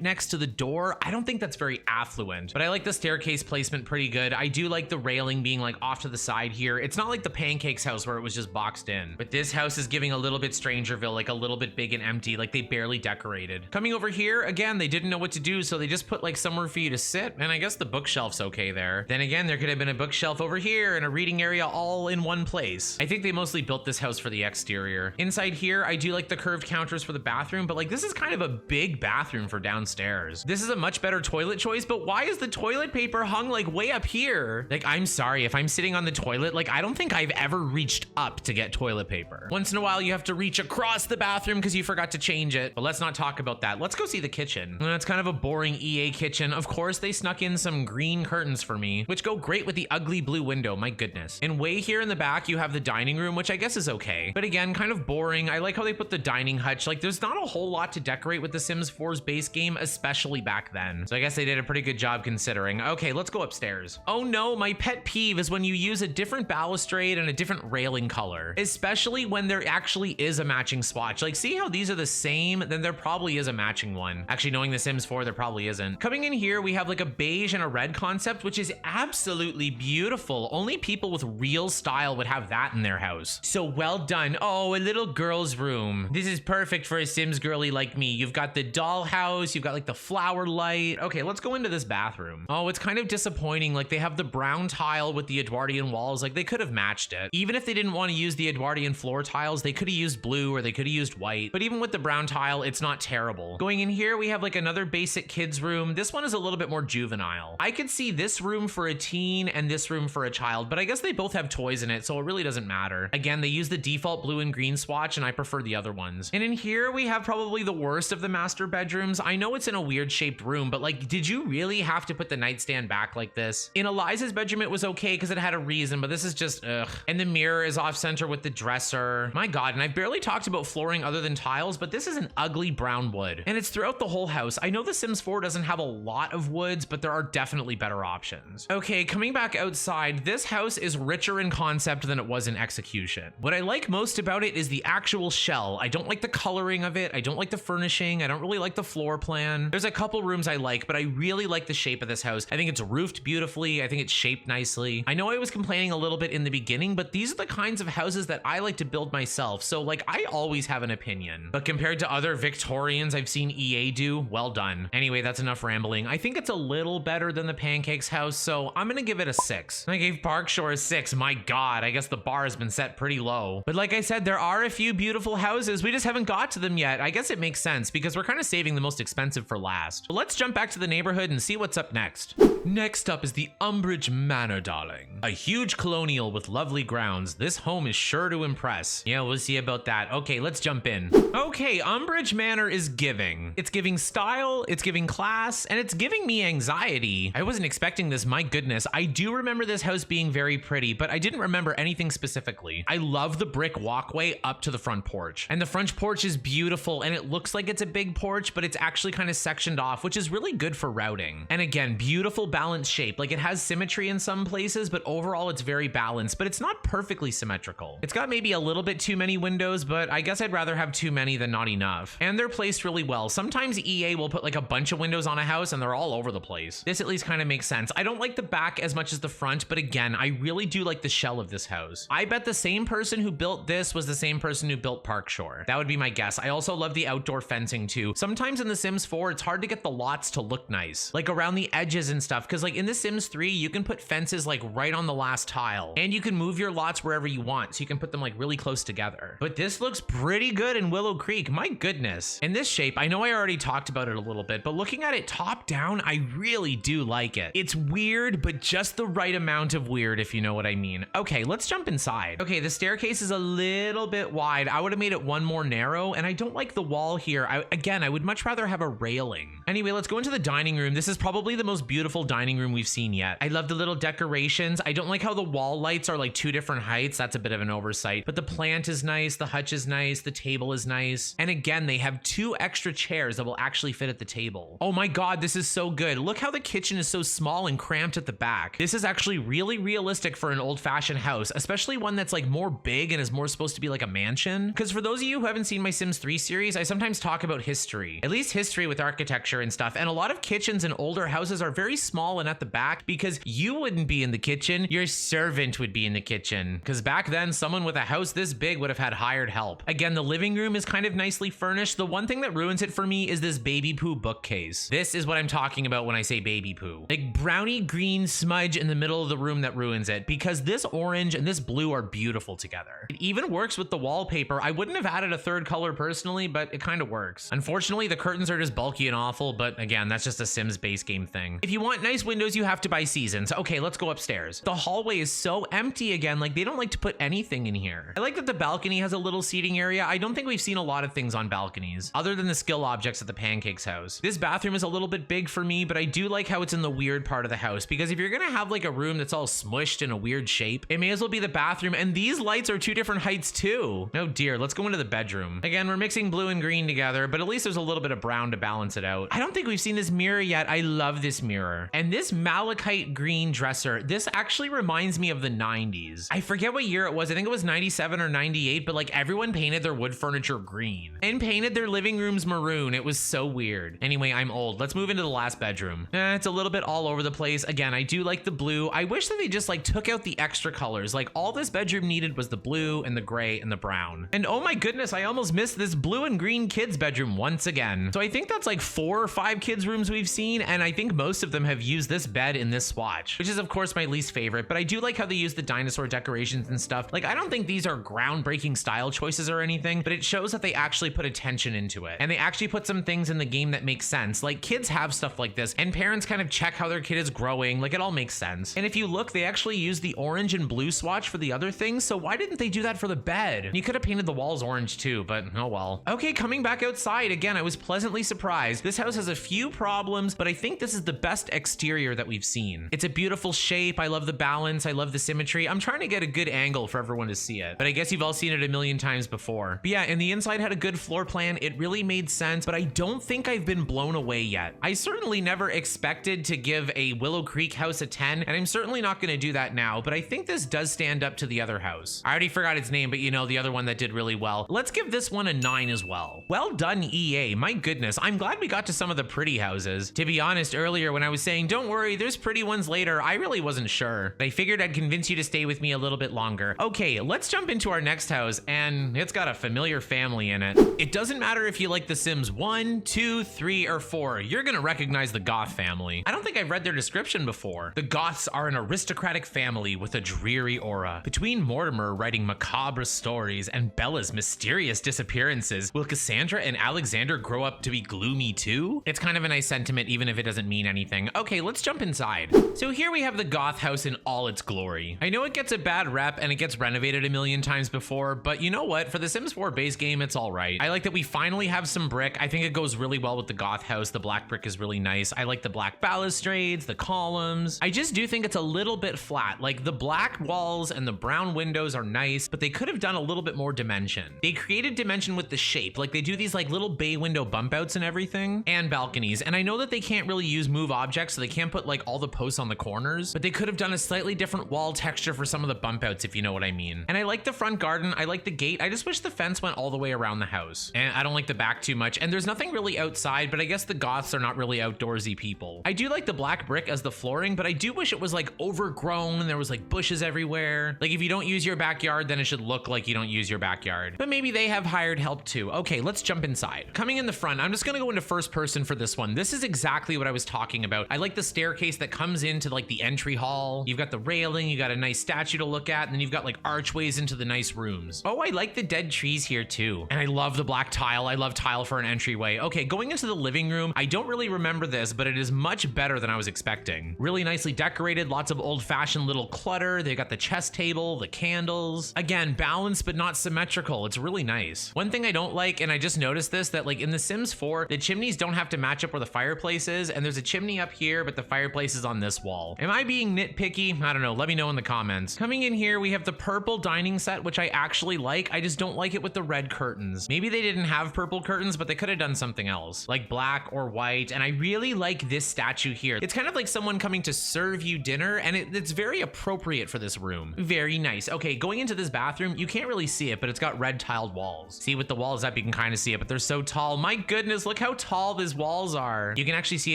next to the door. I don't think that's very affluent, but I like the staircase placement pretty good. I do like the railing being like off to the side here. It's not like the Pancakes house where it was just boxed in, but this house is giving a little bit Strangerville, like a little bit big and empty, like they barely decorated. Coming over here, again, they didn't know what to do, so they just put like somewhere for you to sit, and I guess the bookshelf's okay there. Then again, there could have been a bookshelf over here and a reading area all in one place. I think they mostly built this house for the exterior. Inside here, I do like the curved counters for the bathroom, but like this is kind of a big bathroom for downstairs. This is a much better toilet choice, but why is the toilet paper hung like way up here? Like, I'm sorry, if I'm sitting on the toilet, like I don't think I've ever reached up to get toilet paper. Once in a while, you have to reach across the bathroom because you forgot to change it, but let's not talk about that. Let's go see the kitchen. It's kind of a boring EA kitchen. Of course, they snuck in some green curtains for me, which go great with the ugly blue window, my goodness. And way here in the back, you have the dining room, which I guess is okay, but again, kind of boring. I like how they put the dining hutch. Like, there's not a whole lot to decorate with The Sims 4's base game, especially back then. So I guess they did a pretty good job considering. Okay, let's go upstairs. Oh no, my pet peeve is when you use a different balustrade and a different railing color, especially when there actually is a matching swatch. Like, see how these are the same? Then there probably is a matching one. Actually, knowing The Sims 4, there probably isn't. Coming in here, we have like a beige and a red concept, which is absolutely beautiful. Only people with real style would have that in their house. So well done. Oh, a little girl's room. This is perfect for a Sims girly like me. You've got the dollhouse, you've got like the flower light. Okay, let's go into this bathroom. Oh, it's kind of disappointing. Like, they have the brown tile with the Edwardian walls. Like, they could have matched it. Even if they didn't want to use the Edwardian floor tiles, they could have used blue or they could have used white. But even with the brown tile, it's not terrible. Going in here, we have like another basic kids room. This one is a little bit more juvenile. I could see this room for a teen and this room for a child, but I guess they both have toys in it, so it really doesn't matter. Again, they use the default blue and green swatch, and I prefer the other ones. And in here, we have probably the worst of the master bedrooms. I know it's in a weird shaped room, but like, did you really have to put the nightstand back like this? In Eliza's bedroom, it was okay because it had a reason, but this is just ugh. And the mirror is off center with the dresser. My God, and I've barely talked about flooring other than tiles, but this is an ugly brown wood, and it's throughout the whole house. I know The Sims 4 doesn't have a lot of woods, but there are definitely better options. Okay, coming back outside, this house is richer in concept than it was in execution. What I like most about it is the actual shell. I don't like the coloring of it. I don't like the furnishing. I don't really like the floor plan. There's a couple rooms I like, but I really like the shape of this house. I think it's roofed beautifully. I think it's shaped nicely. I know I was complaining a little bit in the beginning, but these are the kinds of houses that I like to build myself. So like, I always have an opinion, but compared to other Victorians I've seen EA do, well done. Anyway, that's enough rambling. I think it's a little better than the Pancakes house, so I'm gonna give it a 6. I gave Park Shore a 6. My God, I guess the bar has been set pretty low. But like I said, there are a few beautiful houses. We just haven't got to them yet. I guess it makes sense because we're kind of saving the most expensive for last. But let's jump back to the neighborhood and see what's up next. Next up is the Umbridge Manor, darling. A huge colonial with lovely grounds. This home is sure to impress. Yeah, we'll see about that. Okay, let's jump in. Okay, Umbridge Manor is giving. It's giving style, it's giving class, and it's giving me anxiety. I wasn't expecting this, my goodness. I do remember this house being very pretty, but I didn't remember anything specifically. I love the brick walkway up to the front porch. And the front porch is beautiful, and it looks like it's a big porch, but it's actually kind of sectioned off, which is really good for routing. And again, beautiful balanced shape. Like, it has symmetry in some places, but overall it's very balanced, but it's not perfectly symmetrical. It's got maybe a little bit too many windows, but I guess I'd rather have too many than not enough. And they're placed really well. Sometimes EA will put like a bunch of windows on a house and they're all over the place. This at least kind of makes sense. I don't like the back as much as the front, but again, I really do like the shell of this house. I bet the same person who built this was the same person who built Park Shore. That would be my guess. I also love the outdoor fencing too. Sometimes in The Sims 4, it's hard to get the lots to look nice. Like around the edges, fences and stuff, because like in The Sims 3, you can put fences like right on the last tile, and you can move your lots wherever you want, so you can put them like really close together. But this looks pretty good in Willow Creek, my goodness. In this shape, I know I already talked about it a little bit, but looking at it top down, I really do like it. It's weird, but just the right amount of weird, if you know what I mean. Okay, let's jump inside. Okay, the staircase is a little bit wide. I would have made it one more narrow, and I don't like the wall here. Again, I would much rather have a railing. Anyway, let's go into the dining room. This is probably the most beautiful dining room we've seen yet. I love the little decorations. I don't like how the wall lights are like 2 different heights. That's a bit of an oversight, but the plant is nice, the hutch is nice, the table is nice. And again, they have 2 extra chairs that will actually fit at the table. Oh my God, this is so good. Look how the kitchen is so small and cramped at the back. This is actually really realistic for an old-fashioned house, especially one that's like more big and is more supposed to be like a mansion. Because for those of you who haven't seen my Sims 3 series, I sometimes talk about history, at least history with architecture and stuff. And a lot of kitchens in older houses are very small and at the back because you wouldn't be in the kitchen, your servant would be in the kitchen. Because back then, someone with a house this big would have had hired help. Again, the living room is kind of nicely furnished. The one thing that ruins it for me is this baby poo bookcase. This is what I'm talking about when I say baby poo. Like brownie green smudge in the middle of the room that ruins it, because this orange and this blue are beautiful together. It even works with the wallpaper. I wouldn't have added a third color personally, but it kind of works. Unfortunately, the curtains are just bulky and awful, but again, that's just a Sims base game thing. If you want nice windows, you have to buy seasons. Okay, let's go upstairs. The hallway is so empty again, like they don't like to put anything in here. I like that the balcony has a little seating area. I don't think we've seen a lot of things on balconies, other than the skill objects at the Pancakes house. This bathroom is a little bit big for me, but I do like how it's in the weird part of the house, because if you're gonna have like a room that's all smushed in a weird shape, it may as well be the bathroom, and these lights are 2 different heights too. Oh dear, let's go into the bedroom. Again, we're mixing blue and green together, but at least there's a little bit of brown to balance it out. I don't think we've seen this mirror yet. I love this mirror. And this malachite green dresser, this actually reminds me of the 90s. I forget what year it was. I think it was 97 or 98, but like everyone painted their wood furniture green and painted their living rooms maroon. It was so weird. Anyway, I'm old. Let's move into the last bedroom. It's a little bit all over the place. Again, I do like the blue. I wish that they just like took out the extra colors. Like all this bedroom needed was the blue and the gray and the brown. And oh my goodness, I almost missed this blue and green kids bedroom once again. So I think that's like 4 or 5 kids rooms we've seen, and I think most of them have used this bed in this swatch, which is of course my least favorite, but I do like how they use the dinosaur decorations and stuff. Like I don't think these are groundbreaking style choices or anything, but it shows that they actually put attention into it, and they actually put some things in the game that make sense. Like kids have stuff like this, and parents kind of check how their kid is growing. Like it all makes sense. And if you look, they actually use the orange and blue swatch for the other things, so why didn't they do that for the bed? You could have painted the walls orange too, but oh well. Okay, coming back outside again, I was pleasantly surprised. This house has a few problems, but I think this is the best exterior that we've seen. It's a beautiful shape. I love the balance. I love the symmetry. I'm trying to get a good angle for everyone to see it, but I guess you've all seen it a million times before. But yeah, and the inside had a good floor plan. It really made sense, but I don't think I've been blown away yet. I certainly never expected to give a Willow Creek house a 10, and I'm certainly not going to do that now, but I think this does stand up to the other house. I already forgot its name, but you know, the other one that did really well. Let's give this one a 9 as well. Well done, EA. My goodness, I'm glad we got to some of the pretty houses. To be honest, earlier when I was saying, don't worry, there's pretty ones later, I really wasn't sure. I figured I'd convince you to stay with me a little bit longer. Okay, let's jump into our next house, and it's got a familiar family in it. It doesn't matter if you like The Sims 1, 2, 3, or 4, you're gonna recognize the Goth family. I don't think I've read their description before. The Goths are an aristocratic family with a dreary aura. Between Mortimer writing macabre stories and Bella's mysterious disappearances, will Cassandra and Alexander grow up to be gloomy too? It's kind of a nice sentiment, even if it doesn't mean anything. Okay, let's jump inside. So here we have the Goth house in all its glory. I know it gets a bad rep and it gets renovated a million times before, but you know what? For the Sims 4 base game, it's all right. I like that we finally have some brick. I think it goes really well with the Goth house. The black brick is really nice. I like the black balustrades, the columns. I just do think it's a little bit flat. Like the black walls and the brown windows are nice, but they could have done a little bit more dimension. They created dimension with the shape. Like they do these like little bay window bump outs and everything, and balconies. And I know that they can't really use move objects, so they can't put like all the posts on the corners, but they could have done a slightly different wall texture for some of the bump outs, if you know what I mean. And I like the front garden. I like the gate. I just wish the fence went all the way around the house. And I don't like the back too much. And there's nothing really outside, but I guess the Goths are not really outdoorsy people. I do like the black brick as the flooring, but I do wish it was like overgrown and there was like bushes everywhere. Like if you don't use your backyard, then it should look like you don't use your backyard. But maybe they have hired help too. Okay, let's jump inside. Coming in the front, I'm just gonna go into first person for this one. This is exactly what I was talking about. I like the staircase that comes into like the entry hall. You've got the railing, you got a nice statue to look at, and then you've got like archways into the nice rooms. Oh, I like the dead trees here too. And I love the black tile. I love tile for an entryway. Okay, going into the living room, I don't really remember this, but it is much better than I was expecting. Really nicely decorated, lots of old-fashioned little clutter. They got the chess table, the candles. Again, balanced but not symmetrical. It's really nice. One thing I don't like, and I just noticed this, that like in The Sims 4, the chimneys don't have to match up where the fireplace is, and there's a chimney up here, but the fireplace is on this wall. Am I being nitpicky? I don't know. Let me know in the comments. Coming in here, we have the purple dining set, which I actually like. I just don't like it with the red curtains. Maybe they didn't have purple curtains, but they could have done something else, like black or white. And I really like this statue here. It's kind of like someone coming to serve you dinner, and it's very appropriate for this room. Very nice. Okay, going into this bathroom, you can't really see it, but it's got red tiled walls. See, with the walls up, you can kind of see it, but they're so tall. My goodness, look how tall these walls are. You can actually see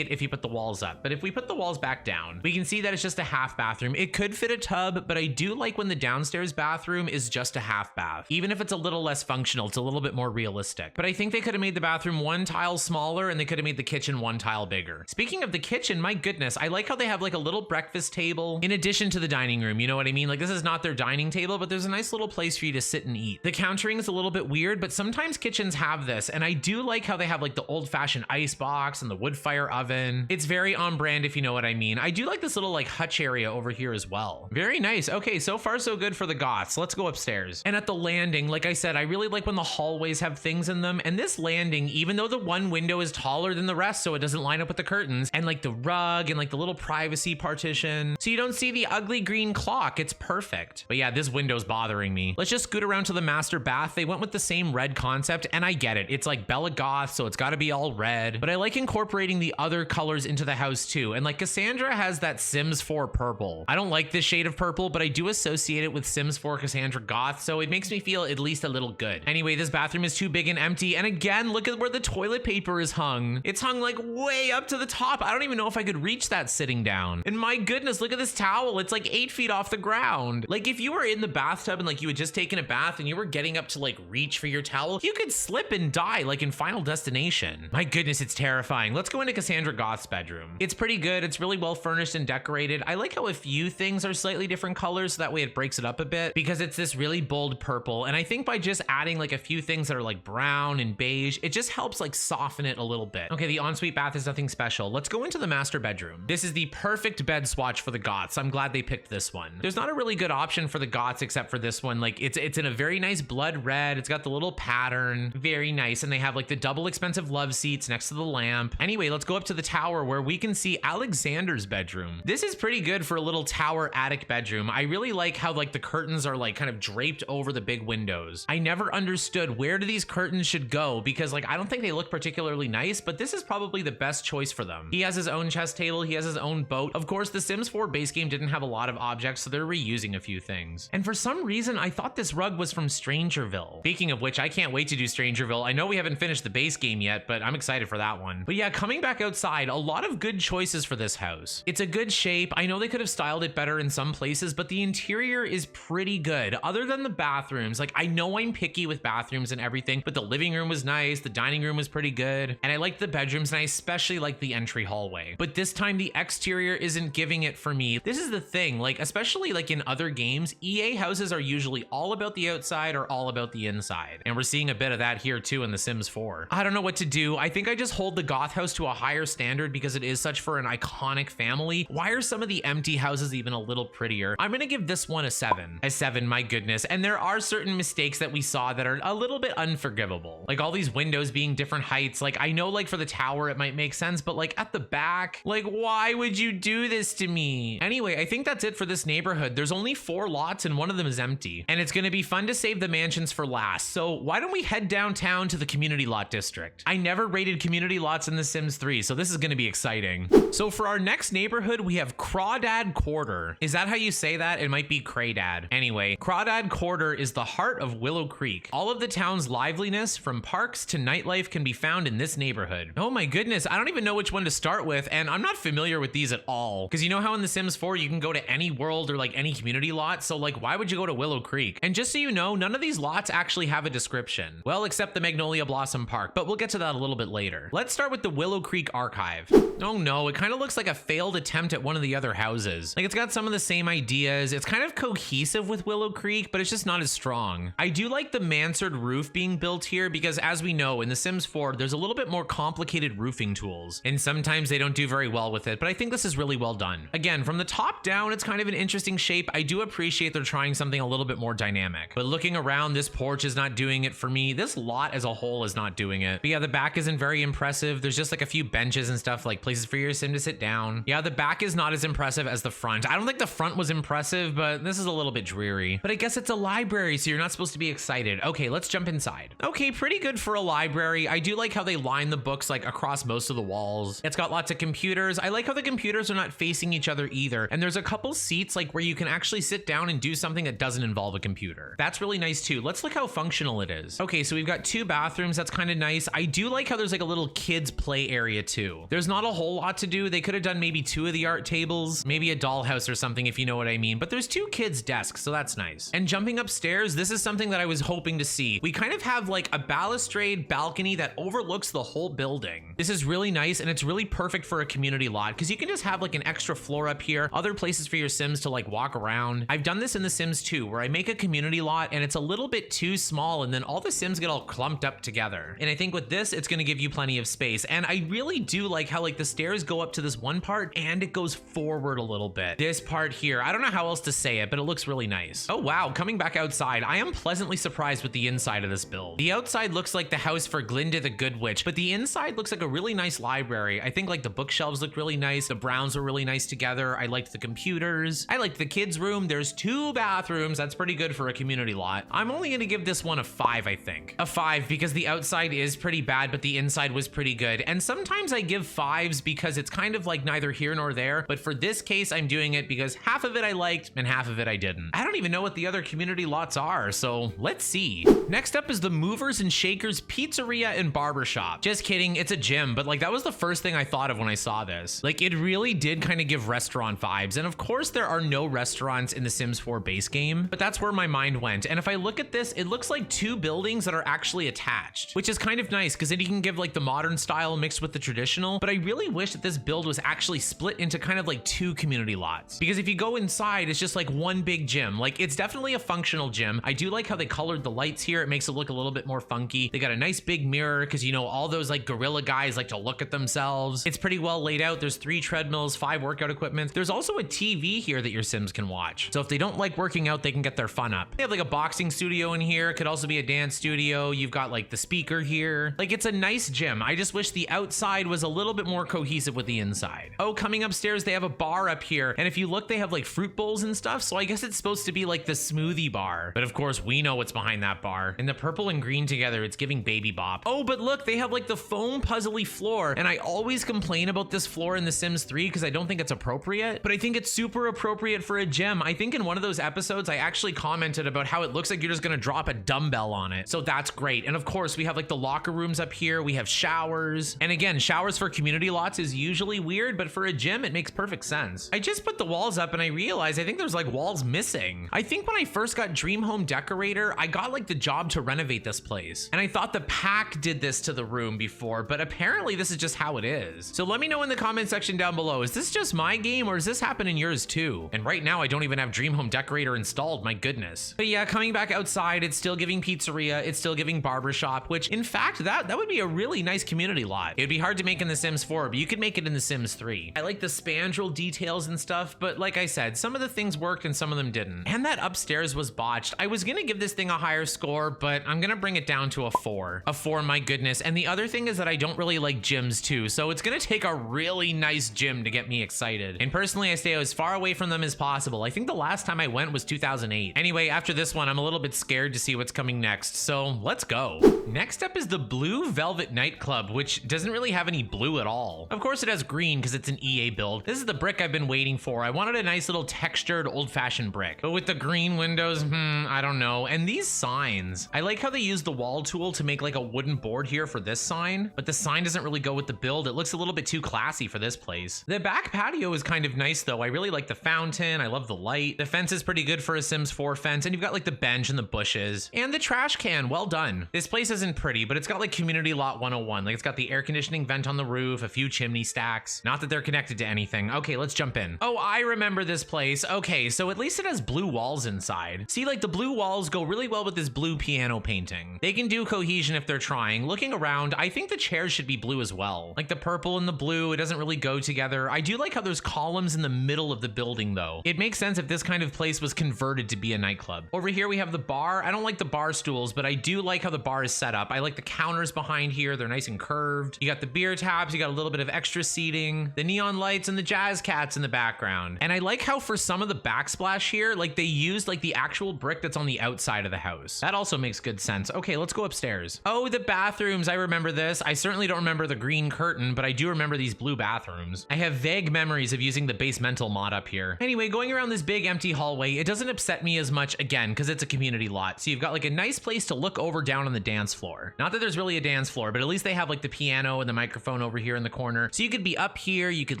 it if you put the walls up, but if we put the walls back down, we can see that it's just a half bathroom. It could fit a tub, but I do like when the downstairs bathroom is just a half bath. Even if it's a little less functional, it's a little bit more realistic. But I think they could have made the bathroom one tile smaller, and they could have made the kitchen one tile bigger. Speaking of the kitchen, my goodness, I like how they have like a little breakfast table in addition to the dining room. You know what I mean? Like, this is not their dining table, but there's a nice little place for you to sit and eat. The countering is a little bit weird, but sometimes kitchens have this, and I do like how they have like the old-fashioned ice box and the wood fire oven. It's very on brand, if you know what I mean. I do like this little like hutch area over here as well. Very nice. Okay, so far so good for the Goths. Let's go upstairs. And at the landing, like I said, I really like when the hallways have things in them, and this landing, even though the one window is taller than the rest so it doesn't line up with the curtains, and like the rug and like the little privacy partition, so you don't see the ugly green clock. It's perfect. But yeah, this window's bothering me. Let's just scoot around to the master bath. They went with the same red concept, and I get it. It's like Bella Goth, so it's got to be all red, but I like incorporating the other colors into the house too. And like Cassandra has that Sims 4 purple. I don't like this shade of purple, but I do associate it with Sims 4 Cassandra Goth, so it makes me feel at least a little good. Anyway, this bathroom is too big and empty, and again, look at where the toilet paper is hung. It's hung like way up to the top. I don't even know if I could reach that sitting down. And my goodness, look at this towel. It's like 8 feet off the ground. Like if you were in the bathtub and like you had just taken a bath and you were getting up to like reach for your towel, you could slip and die like in Final Destination. My goodness, it's terrifying. Let's go into Cassandra Goth's bedroom. It's pretty good. It's really well furnished and decorated. I like how a few things are slightly different colors, so that way it breaks it up a bit, because it's this really bold purple. And I think by just adding like a few things that are like brown and beige, it just helps like soften it a little bit. Okay, the ensuite bath is nothing special. Let's go into the master bedroom. This is the perfect bed swatch for the Goths. I'm glad they picked this one. There's not a really good option for the Goths except for this one. Like it's in a very nice blood red. It's got the little pattern. Very nice. And they have like the double expensive love seats next to the lamp. Anyway, let's go up to the tower where we can see Alexander's bedroom. This is pretty good for a little tower attic bedroom. I really like how like the curtains are like kind of draped over the big windows. I never understood where do these curtains should go, because like I don't think they look particularly nice, but this is probably the best choice for them. He has his own chess table. He has his own boat. Of course, the Sims 4 base game didn't have a lot of objects, so they're reusing a few things. And for some reason, I thought this rug was from Strangerville. Speaking of which, I can't wait to do Strangerville. I know we haven't finished the base game yet, but I'm excited for that one. But yeah, coming back outside, a lot of good choices for this house. It's a good shape. I know they could have styled it better in some places, but the interior is pretty good. Other than the bathrooms, like I know I'm picky with bathrooms and everything, but the living room was nice. The dining room was pretty good. And I like the bedrooms, and I especially like the entry hallway. But this time the exterior isn't giving it for me. This is the thing, like especially like in other games, EA houses are usually all about the outside or all about the inside. And we're seeing a bit of that here too in The Sims 4. I don't know what to do. I think I just hold the Goth house to a higher standard because it is such for an iconic family. Why are some of the empty houses even a little prettier? I'm gonna give this one a 7. A 7, my goodness. And there are certain mistakes that we saw that are a little bit unforgivable. Like all these windows being different heights. Like I know like for the tower it might make sense, but like at the back, like why would you do this to me? Anyway, I think that's it for this neighborhood. There's only 4 lots and one of them is empty. And it's gonna be fun to save the mansions for last. So why don't we head downtown to the community lot district? I never rated community lots in The Sims 3, so this is gonna be exciting. So for our next neighborhood, we have Crawdad Quarter. Is that how you say that? It might be Craydad. Anyway, Crawdad Quarter is the heart of Willow Creek. All of the town's liveliness, from parks to nightlife, can be found in this neighborhood. Oh my goodness, I don't even know which one to start with, and I'm not familiar with these at all. Because you know how in The Sims 4 you can go to any world or like any community lot, so like why would you go to Willow Creek? And just so you know, none of these lots actually have a description. Well, except the Magnolia Blossom Park, but we'll get to that a little bit later. Let's start with the Willow Creek Archive. Oh no, it kind of looks like a failed attempt at one of the other houses. Like it's got some of the same ideas. It's kind of cohesive with Willow Creek, but it's just not as strong. I do like the mansard roof being built here because as we know in The Sims 4, there's a little bit more complicated roofing tools and sometimes they don't do very well with it, but I think this is really well done. Again, from the top down, it's kind of an interesting shape. I do appreciate they're trying something a little bit more dynamic, but looking around, this porch is not doing it for me. This lot as a whole is not doing it. But yeah, the back isn't very impressive. There's just like a few benches and stuff, like places for your sim to sit down. Yeah, the back is not as impressive as the front. I don't think the front was impressive, but this is a little bit dreary. But I guess it's a library, so you're not supposed to be excited. Okay, let's jump inside. Okay, pretty good for a library. I do like how they line the books like across most of the walls. It's got lots of computers. I like how the computers are not facing each other either. And there's a couple seats like where you can actually sit down and do something that doesn't involve a computer. That's really nice too. Let's look how functional it is. Okay, so we've got 2 bathrooms. That's kind of nice. I do like how there's like a little kids play area too. There's not a whole lot to do. They could have done maybe 2 of the art tables, maybe a dollhouse or something if you know what I mean, but there's 2 kids desks, so that's nice. And jumping upstairs, this is something that I was hoping to see. We kind of have like a balustrade balcony that overlooks the whole building. This is really nice and it's really perfect for a community lot because you can just have like an extra floor up here, other places for your Sims to like walk around. I've done this in The Sims 2 where I make a community lot and it's a little bit too small and then all the Sims get all clumped up together. And I think with this, it's going to give you plenty of space. And I really do like how like the stairs go up to this one part and it goes forward a little bit. This part here, I don't know how else to say it, but it looks really nice. Oh wow, coming back outside, I am pleasantly surprised with the inside of this build. The outside looks like the house for Glinda the Good Witch, but the inside looks like a really nice library. I think like the bookshelves look really nice. The browns are really nice together. I liked the computers. I liked the kids' room. There's 2 bathrooms. That's pretty good for a community lot. I'm only going to give this one a 5, I think. A 5 because the outside is pretty bad, but the inside was pretty good. And sometimes I give 5s because it's kind of like neither here nor there. But for this case, I'm doing it because half of it I liked and half of it I didn't. I don't even know what the other community lots are, so let's see. Next up is the Movers and Shakers Pizzeria and Barbershop. Just kidding, it's a gym, but like that was the first thing I thought of when I saw this. Like it really did kind of give restaurant vibes. And of course there are no restaurants in the Sims 4 base game, but that's where my mind went. And if I look at this, it looks like 2 buildings that are actually attached, which is kind of nice because then you can give like the modern style mixed with the traditional. But I really wish that this build was actually split into kind of like 2 community lots, because if you go inside, it's just like one big gym. Like it's definitely a functional gym. I do like how they colored the lights here. It makes it look a little bit more funky. They got a nice big mirror because you know all those like gorilla guys like to look at themselves. It's pretty well laid out. There's 3 treadmills, 5 workout equipment. There's also a TV here that your Sims can watch. So if they don't like working out, they can get their fun up. They have like a boxing studio in here. It could also be a dance studio. You've got like the speaker here. Like it's a nice gym. I just wish the outside was a little bit more cohesive with the inside. Oh, coming upstairs, they have a bar up here. And if you look, they have like fruit bowls and stuff. So I guess it's supposed to be like the smoothie bar. But of course, we know what's behind that bar. And the purple and green together, it's giving Baby Bop. Oh, but look, they have like the foam puzzly floor. And I always complain about this floor in The Sims 3 because I don't think it's appropriate. But I think it's super appropriate for a gym. I think in one of those episodes, I actually commented about how it looks like you're just gonna drop a dumbbell on it. So that's great. And of course, we have like the locker rooms up here. We have showers. And again, showers for community lots is usually weird, but for a gym, it makes perfect sense. I just put the walls up and I realized I think there's like walls missing. I think when I first got Dream Home Decorator, I got like the job to renovate this place. And I thought the pack did this to the room before, but apparently this is just how it is. So let me know in the comment section down below, is this just my game or does this happen in yours too? And right now I don't even have Dream Home Decorator installed, my goodness. But yeah, coming back outside, it's still giving pizzeria, it's still giving barbershop, which in fact, that would be a really nice community lot. It'd be hard to make in The Sims 4, but you could make it in The Sims 3. I like the spandrel details and stuff, but like I said, some of the things worked and some of them didn't. And that upstairs was botched. I was gonna give this thing a higher score, but I'm gonna bring it down to a 4. A 4, my goodness. And the other thing is that I don't really like gyms too, so it's gonna take a really nice gym to get me excited. And personally, I stay as far away from them as possible. I think the last time I went was 2008. Anyway, after this one, I'm a little bit scared to see what's coming next, so let's go. Next up is the Blue Velvet Nightclub, which doesn't really have any blue at all. Of course it has green because it's an EA build. This is the brick I've been waiting for. I wanted a nice little textured old-fashioned brick, but with the green windows, I don't know. And these signs, I like how they use the wall tool to make like a wooden board here for this sign, but the sign doesn't really go with the build. It looks a little bit too classy for this place. The back patio is kind of nice though. I really like the fountain. I love the light. The fence is pretty good for a Sims 4 fence, and you've got like the bench and the bushes and the trash can. Well done. This place isn't pretty, but it's got like community lot 101. Like it's got the air conditioning vent on the roof, a few chimney stacks. Not that they're connected to anything. Okay, let's jump in. Oh, I remember this place. Okay, so at least it has blue walls inside. See, like the blue walls go really well with this blue piano painting. They can do cohesion if they're trying. Looking around, I think the chairs should be blue as well. Like the purple and the blue, it doesn't really go together. I do like how there's columns in the middle of the building though. It makes sense if this kind of place was converted to be a nightclub. Over here we have the bar. I don't like the bar stools, but I do like how the bar is set up. I like the counters behind here. They're nice and curved. You got the beer taps, you got a little bit of extra seating, the neon lights and the jazz cats in the background. And I like how for some of the backsplash here, like they used like the actual brick that's on the outside of the house. That also makes good sense. Okay, let's go upstairs. Oh, the bathrooms. I remember this. I certainly don't remember the green curtain, but I do remember these blue bathrooms. I have vague memories of using the basemental mod up here. Anyway, going around this big empty hallway, it doesn't upset me as much again, because it's a community lot. So you've got like a nice place to look over down on the dance floor. Not that there's really a dance floor, but at least they have like the piano and the microphone over here in the corner. So you could be up here, you could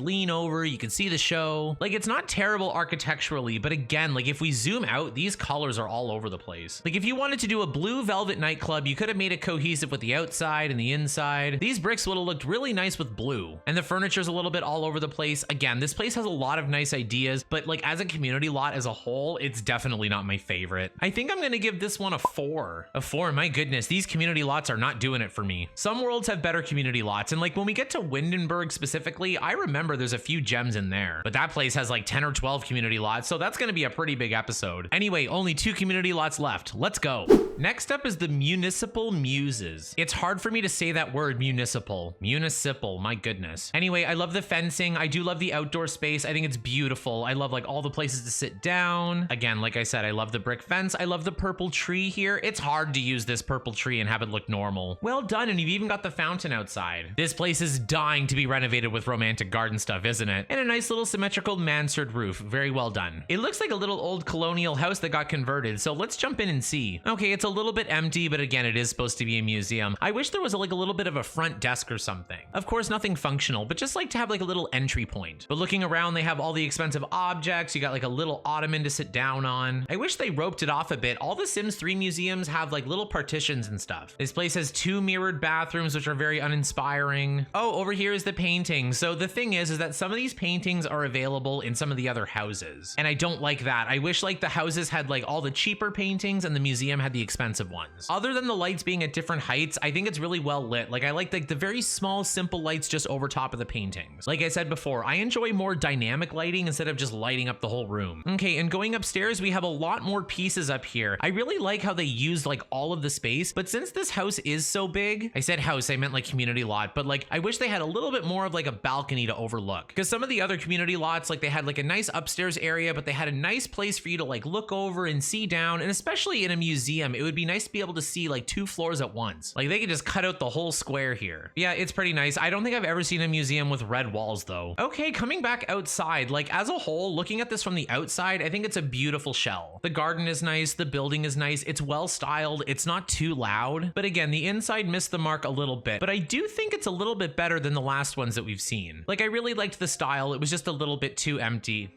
lean over, you could see the show. Like it's not terrible architecturally, but again, like if we zoom out, these colors are all over the place. Like if you wanted to do a blue velvet nightclub, you could have made it cohesive with the outside and the inside. These bricks would have looked really nice with blue. And the furniture's a little bit all over the place. Again, this place has a lot of nice ideas, but like as a community lot as a whole, it's definitely not my favorite. I think I'm gonna give this one a 4. A 4, my goodness, these community lots are not doing it for me. Some worlds have better community lots, and like when we get to Windenburg specifically, I remember there's a few gems in there, but that place has like 10 or 12 community lots, so that's gonna be a pretty big episode. Anyway, only 2 community lots left. Let's go. Next up is the Municipal Muses. It's hard for me to say that word, municipal. Municipal, my goodness. Anyway, I love the fencing. I do love the outdoor space. I think it's beautiful. I love like all the places to sit down. Again, like I said, I love the brick fence. I love the purple tree here. It's hard to use this purple tree and have it look normal. Well done, and you've even got the fountain outside. This place is dying to be renovated with romantic garden stuff, isn't it? And a nice little symmetrical mansard roof. Very well done. It looks like a little old colonial house that got converted, so let's jump in and see. Okay, it's a little bit empty, but again, it is supposed to be a museum. I wish there was like a little bit of a front desk or something. Of course, nothing functional, but just like to have like a little entry point. But looking around, they have all the expensive objects. You got like a little ottoman to sit down on. I wish they roped it off a bit. All the Sims 3 museums have like little partitions and stuff. This place has 2 mirrored bathrooms, which are very uninspiring. Oh, over here is the painting. So the thing is that some of these paintings are available in some of the other houses. And I don't like that. I wish like the houses had like all the cheaper paintings and the museum had the expensive ones. Other than the lights being at different heights, I think it's really well lit. Like I like the very small, simple lights just over top of the paintings. Like I said before, I enjoy more dynamic lighting instead of just lighting up the whole room. Okay, and going upstairs, we have a lot more pieces up here. I really like how they used like all of the space, but since this house is so big, I said house, I meant like community lot, but like I wish they had a little bit more of like a balcony to overlook. Because some of the other community lots, like they had like a nice upstairs area, but they had a nice place for you to like look over and see down. And especially in a museum, it would be nice to be able to see like 2 floors at once. Like they could just cut out the whole square here. Yeah, it's pretty nice. I don't think I've ever seen a museum with red walls though. Okay, coming back outside, like as a whole, looking at this from the outside, I think it's a beautiful shell. The garden is nice, the building is nice, it's well styled, it's not too loud. But again, the inside missed the mark a little bit, but I do think it's a little bit better than the last ones that we've seen. Like I really liked the style, it was just a little bit too empty.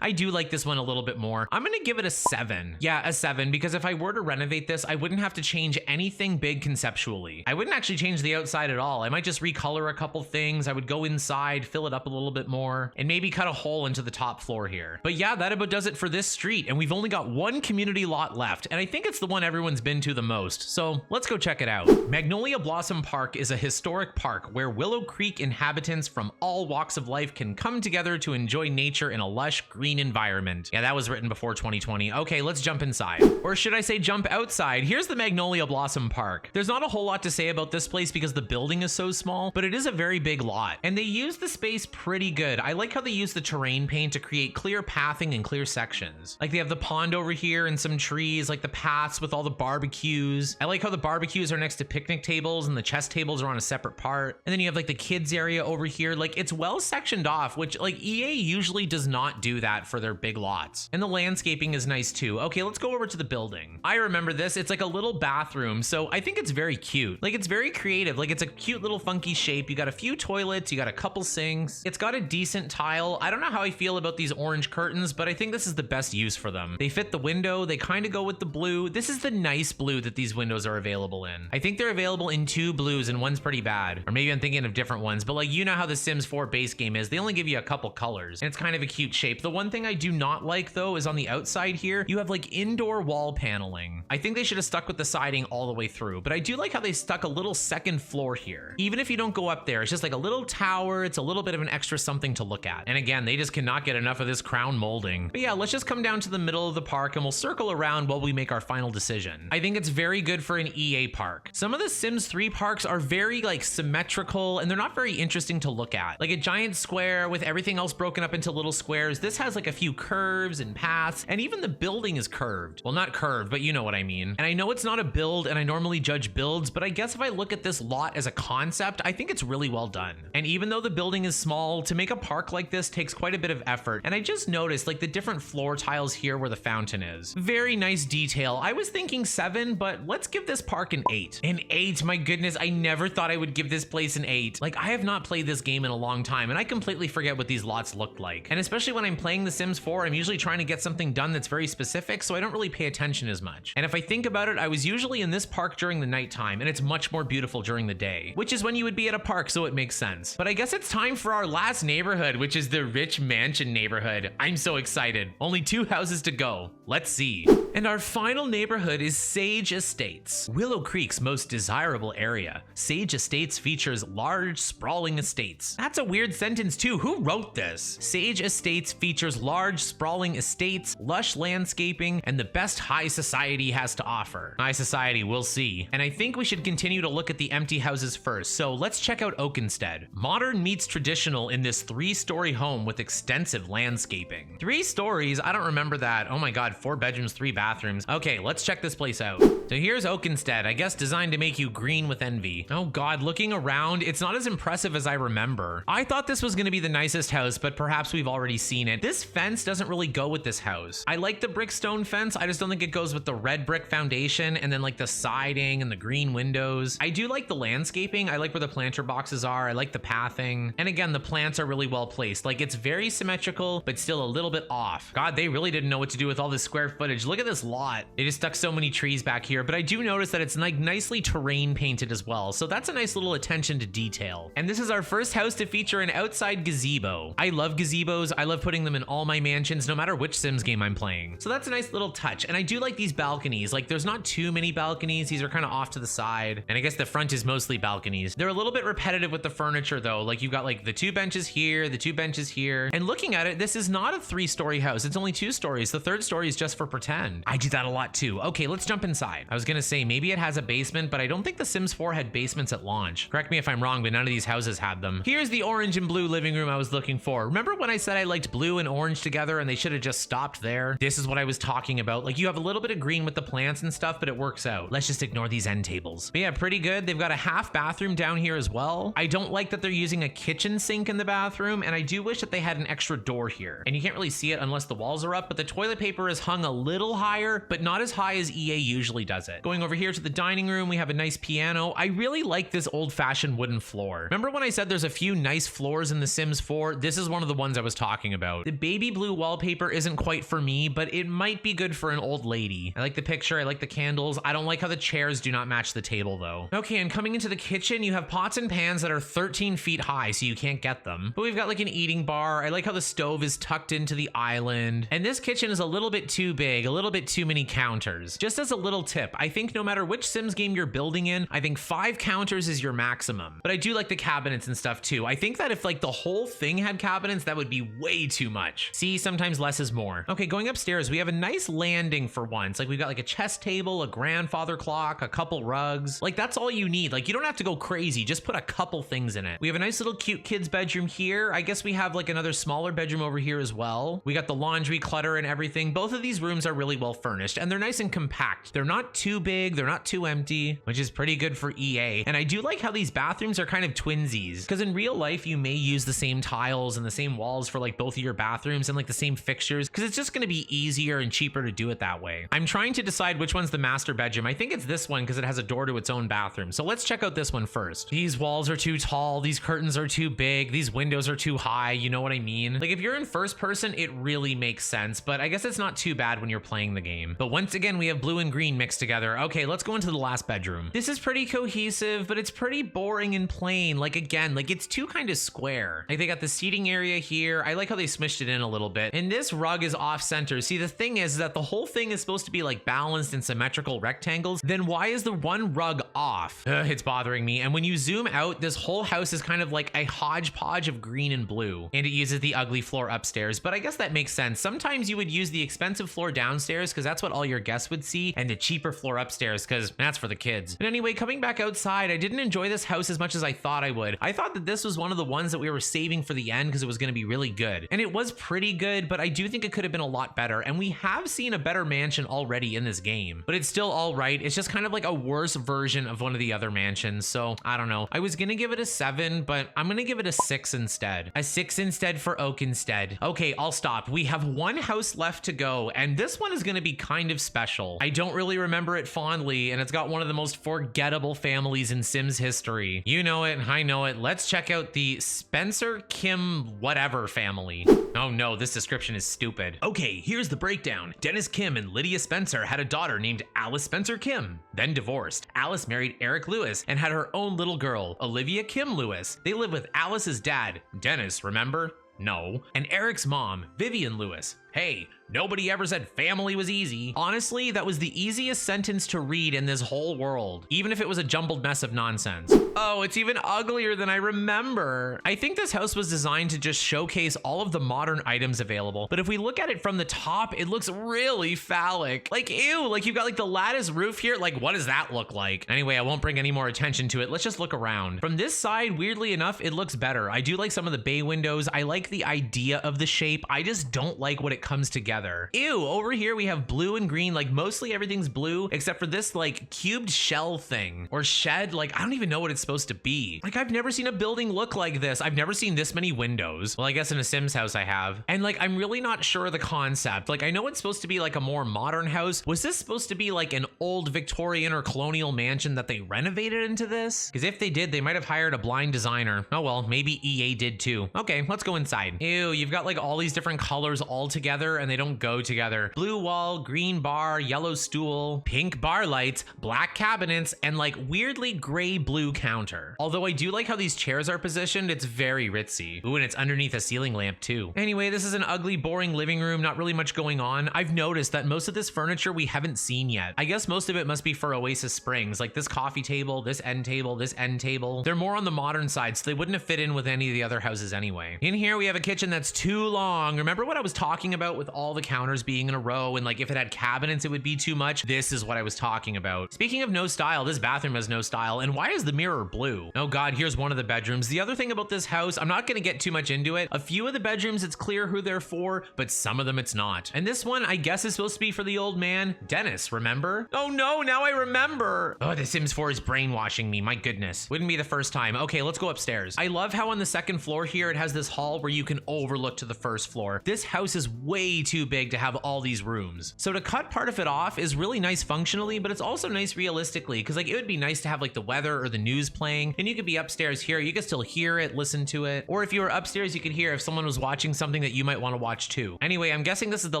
I do like this one a little bit more. I'm gonna give it a 7. Yeah, a 7, because if I were to renovate this, I wouldn't have to change anything big conceptually. I wouldn't actually change the outside at all. I might just recolor a couple things. I would go inside, fill it up a little bit more, and maybe cut a hole into the top floor here. But yeah, that about does it for this street, and we've only got 1 community lot left, and I think it's the one everyone's been to the most, so let's go check it out. Magnolia Blossom Park is a historic park where Willow Creek inhabitants from all walks of life can come together to enjoy nature in a lush green environment. Yeah, that was written before 2020. Okay, let's jump inside. Or should I say jump outside? Here's the Magnolia Blossom Park. There's not a whole lot to say about this place because the building is so small, but it is a very big lot. And they use the space pretty good. I like how they use the terrain paint to create clear pathing and clear sections. Like they have the pond over here and some trees, like the paths with all the barbecues. I like how the barbecues are next to picnic tables and the chess tables are on a separate part. And then you have like the kids area over here. Like it's well sectioned off, which like EA usually does not do that for their big lots. And the landscaping is nice too. Okay, let's go over to the building. I remember this. It's like a little bathroom. So I think it's very cute. Like it's very creative. Like it's a cute little funky shape. You got a few toilets, you got a couple sinks. It's got a decent tile. I don't know how I feel about these orange curtains, but I think this is the best use for them. They fit the window. They kind of go with the blue. This is the nice blue that these windows are available in. I think they're available in 2 blues and one's pretty bad. Or maybe I'm thinking of different ones. ones, but like, you know how the Sims 4 base game is. They only give you a couple colors, and it's kind of a cute shape. The one thing I do not like though is on the outside here, you have like indoor wall paneling. I think they should have stuck with the siding all the way through, but I do like how they stuck a little second floor here. Even if you don't go up there, it's just like a little tower. It's a little bit of an extra something to look at. And again, they just cannot get enough of this crown molding. But yeah, let's just come down to the middle of the park and we'll circle around while we make our final decision. I think it's very good for an EA park. Some of the Sims 3 parks are very like symmetrical and they're not very interesting to look at. Like a giant square with everything else broken up into little squares. This has like a few curves and paths, and even the building is curved. Well, not curved, but you know what I mean. And I know it's not a build and I normally judge builds, but I guess if I look at this lot as a concept, I think it's really well done. And even though the building is small, to make a park like this takes quite a bit of effort. And I just noticed like the different floor tiles here where the fountain is. Very nice detail. I was thinking 7, but let's give this park an 8. An 8, my goodness, I never thought I would give this place an 8. Like, I have not played this game in a long time and I completely forget what these lots looked like. And especially when I'm playing The Sims 4, I'm usually trying to get something done that's very specific, so I don't really pay attention as much. And if I think about it, I was usually in this park during the nighttime, and it's much more beautiful during the day, which is when you would be at a park, so it makes sense. But I guess it's time for our last neighborhood, which is the Rich Mansion neighborhood. I'm so excited. Only 2 houses to go. Let's see. And our final neighborhood is Sage Estates, Willow Creek's most desirable area. Sage Estates features large, sprawling estates. That's a weird sentence too. Who wrote this? Sage Estates features large, sprawling estates, lush landscaping, and the best high society has to offer. High society, we'll see. And I think we should continue to look at the empty houses first. So let's check out Oakstead. Modern meets traditional in this 3-story home with extensive landscaping. 3 stories? I don't remember that. Oh my God, 4 bedrooms, 3 bathrooms. Okay, let's check this place out. So here's Oakstead, I guess designed to make you green with envy. Oh God, looking around, it's not as impressive as I remember. I thought this was gonna be the nicest house, but perhaps we've already seen it. This fence doesn't really go with this house. I like the brick stone fence, I just don't think it goes with the red brick foundation and then like the siding and the green windows. I do like the landscaping. I like where the planter boxes are. I like the pathing. And again, the plants are really well placed. Like, it's very symmetrical, but still a little bit off. God, they really didn't know what to do with all this square footage. Look at this lot. They just stuck so many trees back here, but I do notice that it's like nicely terrain painted as well. So that's a nice little attention to detail. And this is our first house to feature an outside gazebo. I love gazebos. I love putting them in all my mansions, no matter which Sims game I'm playing. So that's a nice little touch. And I do like these balconies. Like, there's not too many balconies. These are kind of off to the side. And I guess the front is mostly balconies. They're a little bit repetitive with the furniture though. Like, you've got like the 2 benches here, the 2 benches here. And looking at it, this is not a 3-story house. It's only 2 stories. The 3rd story is just for pretend. I do that a lot too. Okay, let's jump inside. I was gonna say maybe it has a basement, but I don't think The Sims 4 had basements at launch. Correct me if I'm wrong, but none of these houses had them. Here's the orange and blue living room I was looking for. Remember when I said I liked blue and orange together and they should have just stopped there? This is what I was talking about. Like, you have a little bit of green with the plants and stuff, but it works out. Let's just ignore these end tables. But yeah, pretty good. They've got a half bathroom down here as well. I don't like that they're using a kitchen sink in the bathroom, and I do wish that they had an extra door here. And you can't really see it unless the walls are up, but the toilet paper is hung a little higher, but not as high as EA usually does it. Going over here to the dining room, we have a nice piano. I really like this old-fashioned wooden floor. Remember when I said there's a few nice floors in The Sims 4? This is one of the ones I was talking about. The baby blue wallpaper isn't quite for me, but it might be good for an old lady. I like the picture, I like the candles. I don't like how the chairs do not match the table though. Okay, and coming into the kitchen, you have pots and pans that are 13 feet high, so you can't get them. But we've got like an eating bar. I like how the stove is tucked into the island. And this kitchen is a little bit too big, a little bit too many counters. Just as a little tip, I think no matter which Sims game you're building in, I think 5 counters is your maximum. But I do like the cabinets and stuff too. I think that if like the whole thing had cabinets, that would be way too much. See, sometimes less is more. Okay, going upstairs, we have a nice landing for once. Like, we've got like a chess table, a grandfather clock, a couple rugs. Like, that's all you need. Like, you don't have to go crazy. Just put a couple things in it. We have a nice little cute kid's bedroom here. I guess we have like another smaller bedroom over here as well. We got the laundry clutter and everything. Both of these rooms are really well furnished and they're nice and compact. They're not too big. They're not too empty, which is pretty good for EA. And I do like how these bathrooms are kind of twinsies, because in real life, you may use the same tiles and the same walls for like both of your bathrooms and like the same fixtures, because it's just going to be easier and cheaper to do it that way. I'm trying to decide which one's the master bedroom. I think it's this one because it has a door to its own bathroom. So let's check out this one first. These walls are too tall. These curtains are too big. These windows are too high. You know what I mean? Like, if you're in first person, it really makes sense, but I guess it's not too bad when you're playing the game. But once again, we have blue and green mixed together. Okay, let's go into the last bedroom. This is pretty cohesive, but it's pretty boring and plain. insane. Like again, like it's too kind of square. Like they got the seating area here. I like how they smushed it in a little bit. And this rug is off center. See, the thing is that the whole thing is supposed to be like balanced in symmetrical rectangles. Then why is the one rug off? It's bothering me. And when you zoom out, this whole house is kind of like a hodgepodge of green and blue. And it uses the ugly floor upstairs. But I guess that makes sense. Sometimes you would use the expensive floor downstairs because that's what all your guests would see, and the cheaper floor upstairs because that's for the kids. But anyway, coming back outside, I didn't enjoy this house as much as I thought I would. I thought that this was one of the ones that we were saving for the end because it was going to be really good. And it was pretty good, but I do think it could have been a lot better. And we have seen a better mansion already in this game, but it's still all right. It's just kind of like a worse version of one of the other mansions. So I don't know. I was going to give it a 7, but I'm going to give it a 6 instead. A 6 instead for Oakstead. Okay, I'll stop. We have one house left to go, and this one is going to be kind of special. I don't really remember it fondly, and it's got one of the most forgettable families in Sims history. You know it, I know it. Let's check out the Spencer Kim whatever family. Oh no, this description is stupid. Okay, here's the breakdown. Dennis Kim and Lydia Spencer had a daughter named Alice Spencer Kim, then divorced. Alice married Eric Lewis and had her own little girl, Olivia Kim Lewis. They live with Alice's dad, Dennis, remember? No. And Eric's mom, Vivian Lewis. Hey, nobody ever said family was easy. Honestly, that was the easiest sentence to read in this whole world, even if it was a jumbled mess of nonsense. Oh, it's even uglier than I remember. I think this house was designed to just showcase all of the modern items available, but if we look at it from the top, it looks really phallic. Like, ew, like you've got like the lattice roof here. Like, what does that look like? Anyway, I won't bring any more attention to it. Let's just look around. From this side, weirdly enough, it looks better. I do like some of the bay windows. I like the idea of the shape. I just don't like what it comes together. Ew, over here we have blue and green, like mostly everything's blue except for this like cubed shell thing or shed. Like I don't even know what it's supposed to be. Like I've never seen a building look like this. I've never seen this many windows. Well, I guess in a Sims house I have. And like I'm really not sure of the concept. Like I know it's supposed to be like a more modern house. Was this supposed to be like an old Victorian or colonial mansion that they renovated into this? Because if they did, they might have hired a blind designer. Oh well, maybe EA did too. Okay, let's go inside. Ew, you've got like all these different colors all together and they don't go together. Blue wall, green bar, yellow stool, pink bar lights, black cabinets, and like weirdly gray blue counter. Although I do like how these chairs are positioned, it's very ritzy. Ooh, and it's underneath a ceiling lamp too. Anyway, this is an ugly, boring living room, not really much going on. I've noticed that most of this furniture we haven't seen yet. I guess most of it must be for Oasis Springs, like this coffee table, this end table, this end table. They're more on the modern side, so they wouldn't have fit in with any of the other houses anyway. In here, we have a kitchen that's too long. Remember what I was talking about with all the counters being in a row and like if it had cabinets it would be too much? This is what I was talking about. Speaking of no style, this bathroom has no style. And why is the mirror blue? Oh god, here's one of the bedrooms. The other thing about this house, I'm not gonna get too much into it. A few of the bedrooms it's clear who they're for, but some of them it's not. And this one I guess is supposed to be for the old man, Dennis, remember? Oh no, now I remember. Oh, The Sims 4 is brainwashing me, my goodness. Wouldn't be the first time. Okay, let's go upstairs. I love how on the second floor here it has this hall where you can overlook to the first floor. This house is way too big to have all these rooms. So to cut part of it off is really nice functionally, but it's also nice realistically because like it would be nice to have like the weather or the news playing and you could be upstairs here, you could still hear it, listen to it. Or if you were upstairs, you could hear if someone was watching something that you might want to watch too. Anyway, I'm guessing this is the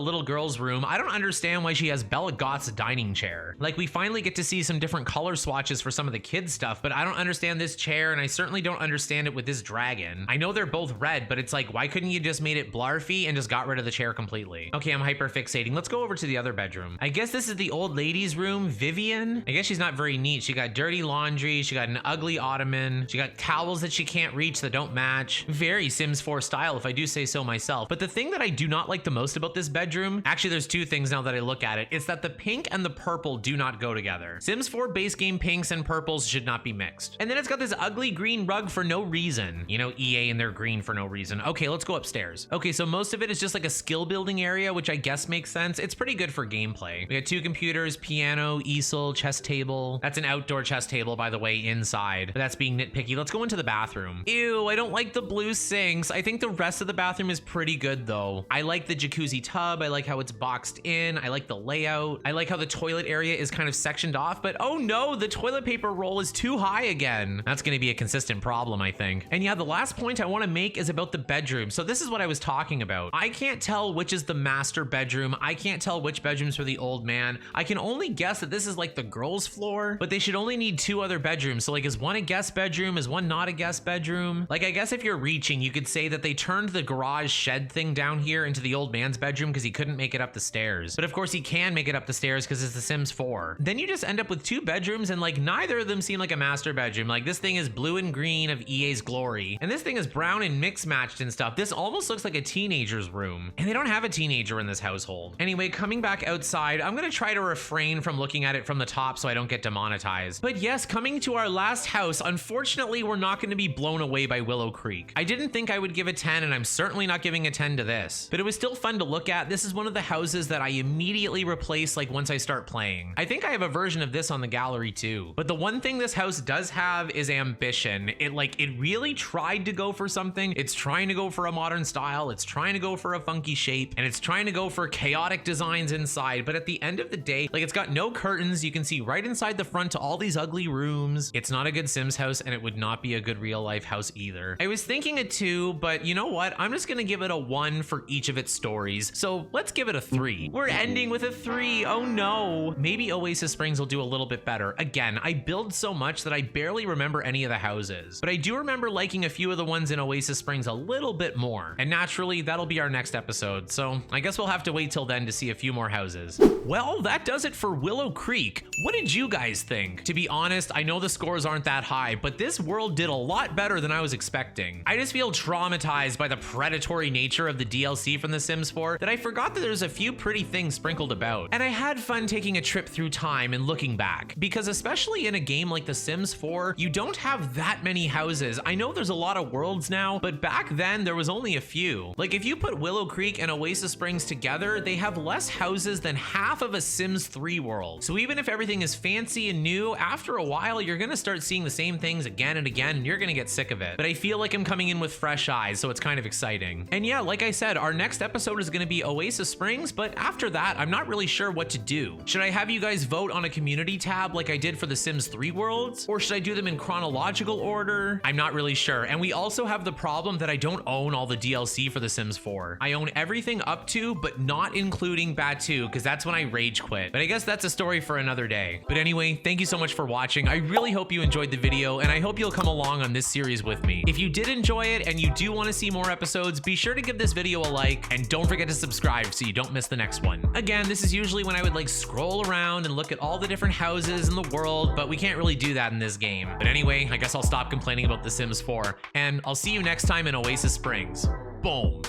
little girl's room. I don't understand why she has Bella Goth's dining chair. Like we finally get to see some different color swatches for some of the kids stuff, but I don't understand this chair and I certainly don't understand it with this dragon. I know they're both red, but it's like, why couldn't you just made it blarfy and just got rid of the chair completely? Okay, I'm hyper fixating. Let's go over to the other bedroom. I guess this is the old lady's room, Vivian. I guess she's not very neat. She got dirty laundry. She got an ugly ottoman. She got towels that she can't reach that don't match. Very Sims 4 style, if I do say so myself. But the thing that I do not like the most about this bedroom, actually there's two things now that I look at it. It's that the pink and the purple do not go together. Sims 4 base game pinks and purples should not be mixed. And then it's got this ugly green rug for no reason. You know, EA and their green for no reason. Okay, let's go upstairs. Okay, so most of it is just like a skill building area, which I guess makes sense. It's pretty good for gameplay. We got 2 computers, piano, easel, chess table. That's an outdoor chess table, by the way, inside. But that's being nitpicky. Let's go into the bathroom. Ew, I don't like the blue sinks. I think the rest of the bathroom is pretty good though. I like the jacuzzi tub. I like how it's boxed in. I like the layout. I like how the toilet area is kind of sectioned off, but oh no, the toilet paper roll is too high again. That's gonna be a consistent problem, I think. And yeah, the last point I wanna make is about the bedroom. So this is what I was talking about. I can't tell which is the master bedroom. I can't tell which bedroom's for the old man. I can only guess that this is like the girls' floor, but they should only need 2 other bedrooms. So like, is one a guest bedroom? Is one not a guest bedroom? Like, I guess if you're reaching, you could say that they turned the garage shed thing down here into the old man's bedroom because he couldn't make it up the stairs. But of course he can make it up the stairs because it's The Sims 4. Then you just end up with 2 bedrooms, and like neither of them seem like a master bedroom. Like, this thing is blue and green of EA's glory, and this thing is brown and mix matched and stuff. This almost looks like a teenager's room, and they don't have a teenager in this household. Anyway, coming back outside, I'm gonna try to refrain from looking at it from the top so I don't get demonetized. But yes, coming to our last house, unfortunately we're not going to be blown away by Willow Creek. I didn't think I would give a 10, and I'm certainly not giving a 10 to this, but it was still fun to look at. This is one of the houses that I immediately replace like once I start playing. I think I have a version of this on the gallery too. But the one thing this house does have is ambition. It really tried to go for something. It's trying to go for a modern style, it's trying to go for a funky shape, and it's trying to go for chaotic designs inside. But at the end of the day, like, it's got no curtains. You can see right inside the front to all these ugly rooms. It's not a good Sims house, and it would not be a good real life house either. I was thinking a 2, but you know what? I'm just gonna give it a 1 for each of its stories. So let's give it a 3. We're ending with a 3. Oh no. Maybe Oasis Springs will do a little bit better. Again, I build so much that I barely remember any of the houses, but I do remember liking a few of the ones in Oasis Springs a little bit more. And naturally, that'll be our next episode. So I guess we'll have to wait till then to see a few more houses. Well, that does it for Willow Creek. What did you guys think? To be honest, I know the scores aren't that high, but this world did a lot better than I was expecting. I just feel traumatized by the predatory nature of the DLC from The Sims 4 that I forgot that there's a few pretty things sprinkled about. And I had fun taking a trip through time and looking back, because especially in a game like The Sims 4, you don't have that many houses. I know there's a lot of worlds now, but back then there was only a few. Like, if you put Willow Creek and Oasis Springs together, they have less houses than half of a Sims 3 world. So even if everything is fancy and new, after a while you're gonna start seeing the same things again and again, and you're gonna get sick of it. But I feel like I'm coming in with fresh eyes, so it's kind of exciting. And yeah, like I said, our next episode is gonna be Oasis Springs, but after that, I'm not really sure what to do. Should I have you guys vote on a community tab like I did for the Sims 3 worlds? Or should I do them in chronological order? I'm not really sure. And we also have the problem that I don't own all the DLC for the Sims 4. I own everything up to, but not including Batu, because that's when I rage quit. But I guess that's a story for another day. But anyway, thank you so much for watching. I really hope you enjoyed the video, and I hope you'll come along on this series with me. If you did enjoy it and you do want to see more episodes, be sure to give this video a like, and don't forget to subscribe so you don't miss the next one. Again, this is usually when I would like scroll around and look at all the different houses in the world, but we can't really do that in this game. But anyway, I guess I'll stop complaining about The Sims 4, and I'll see you next time in Oasis Springs. Boom.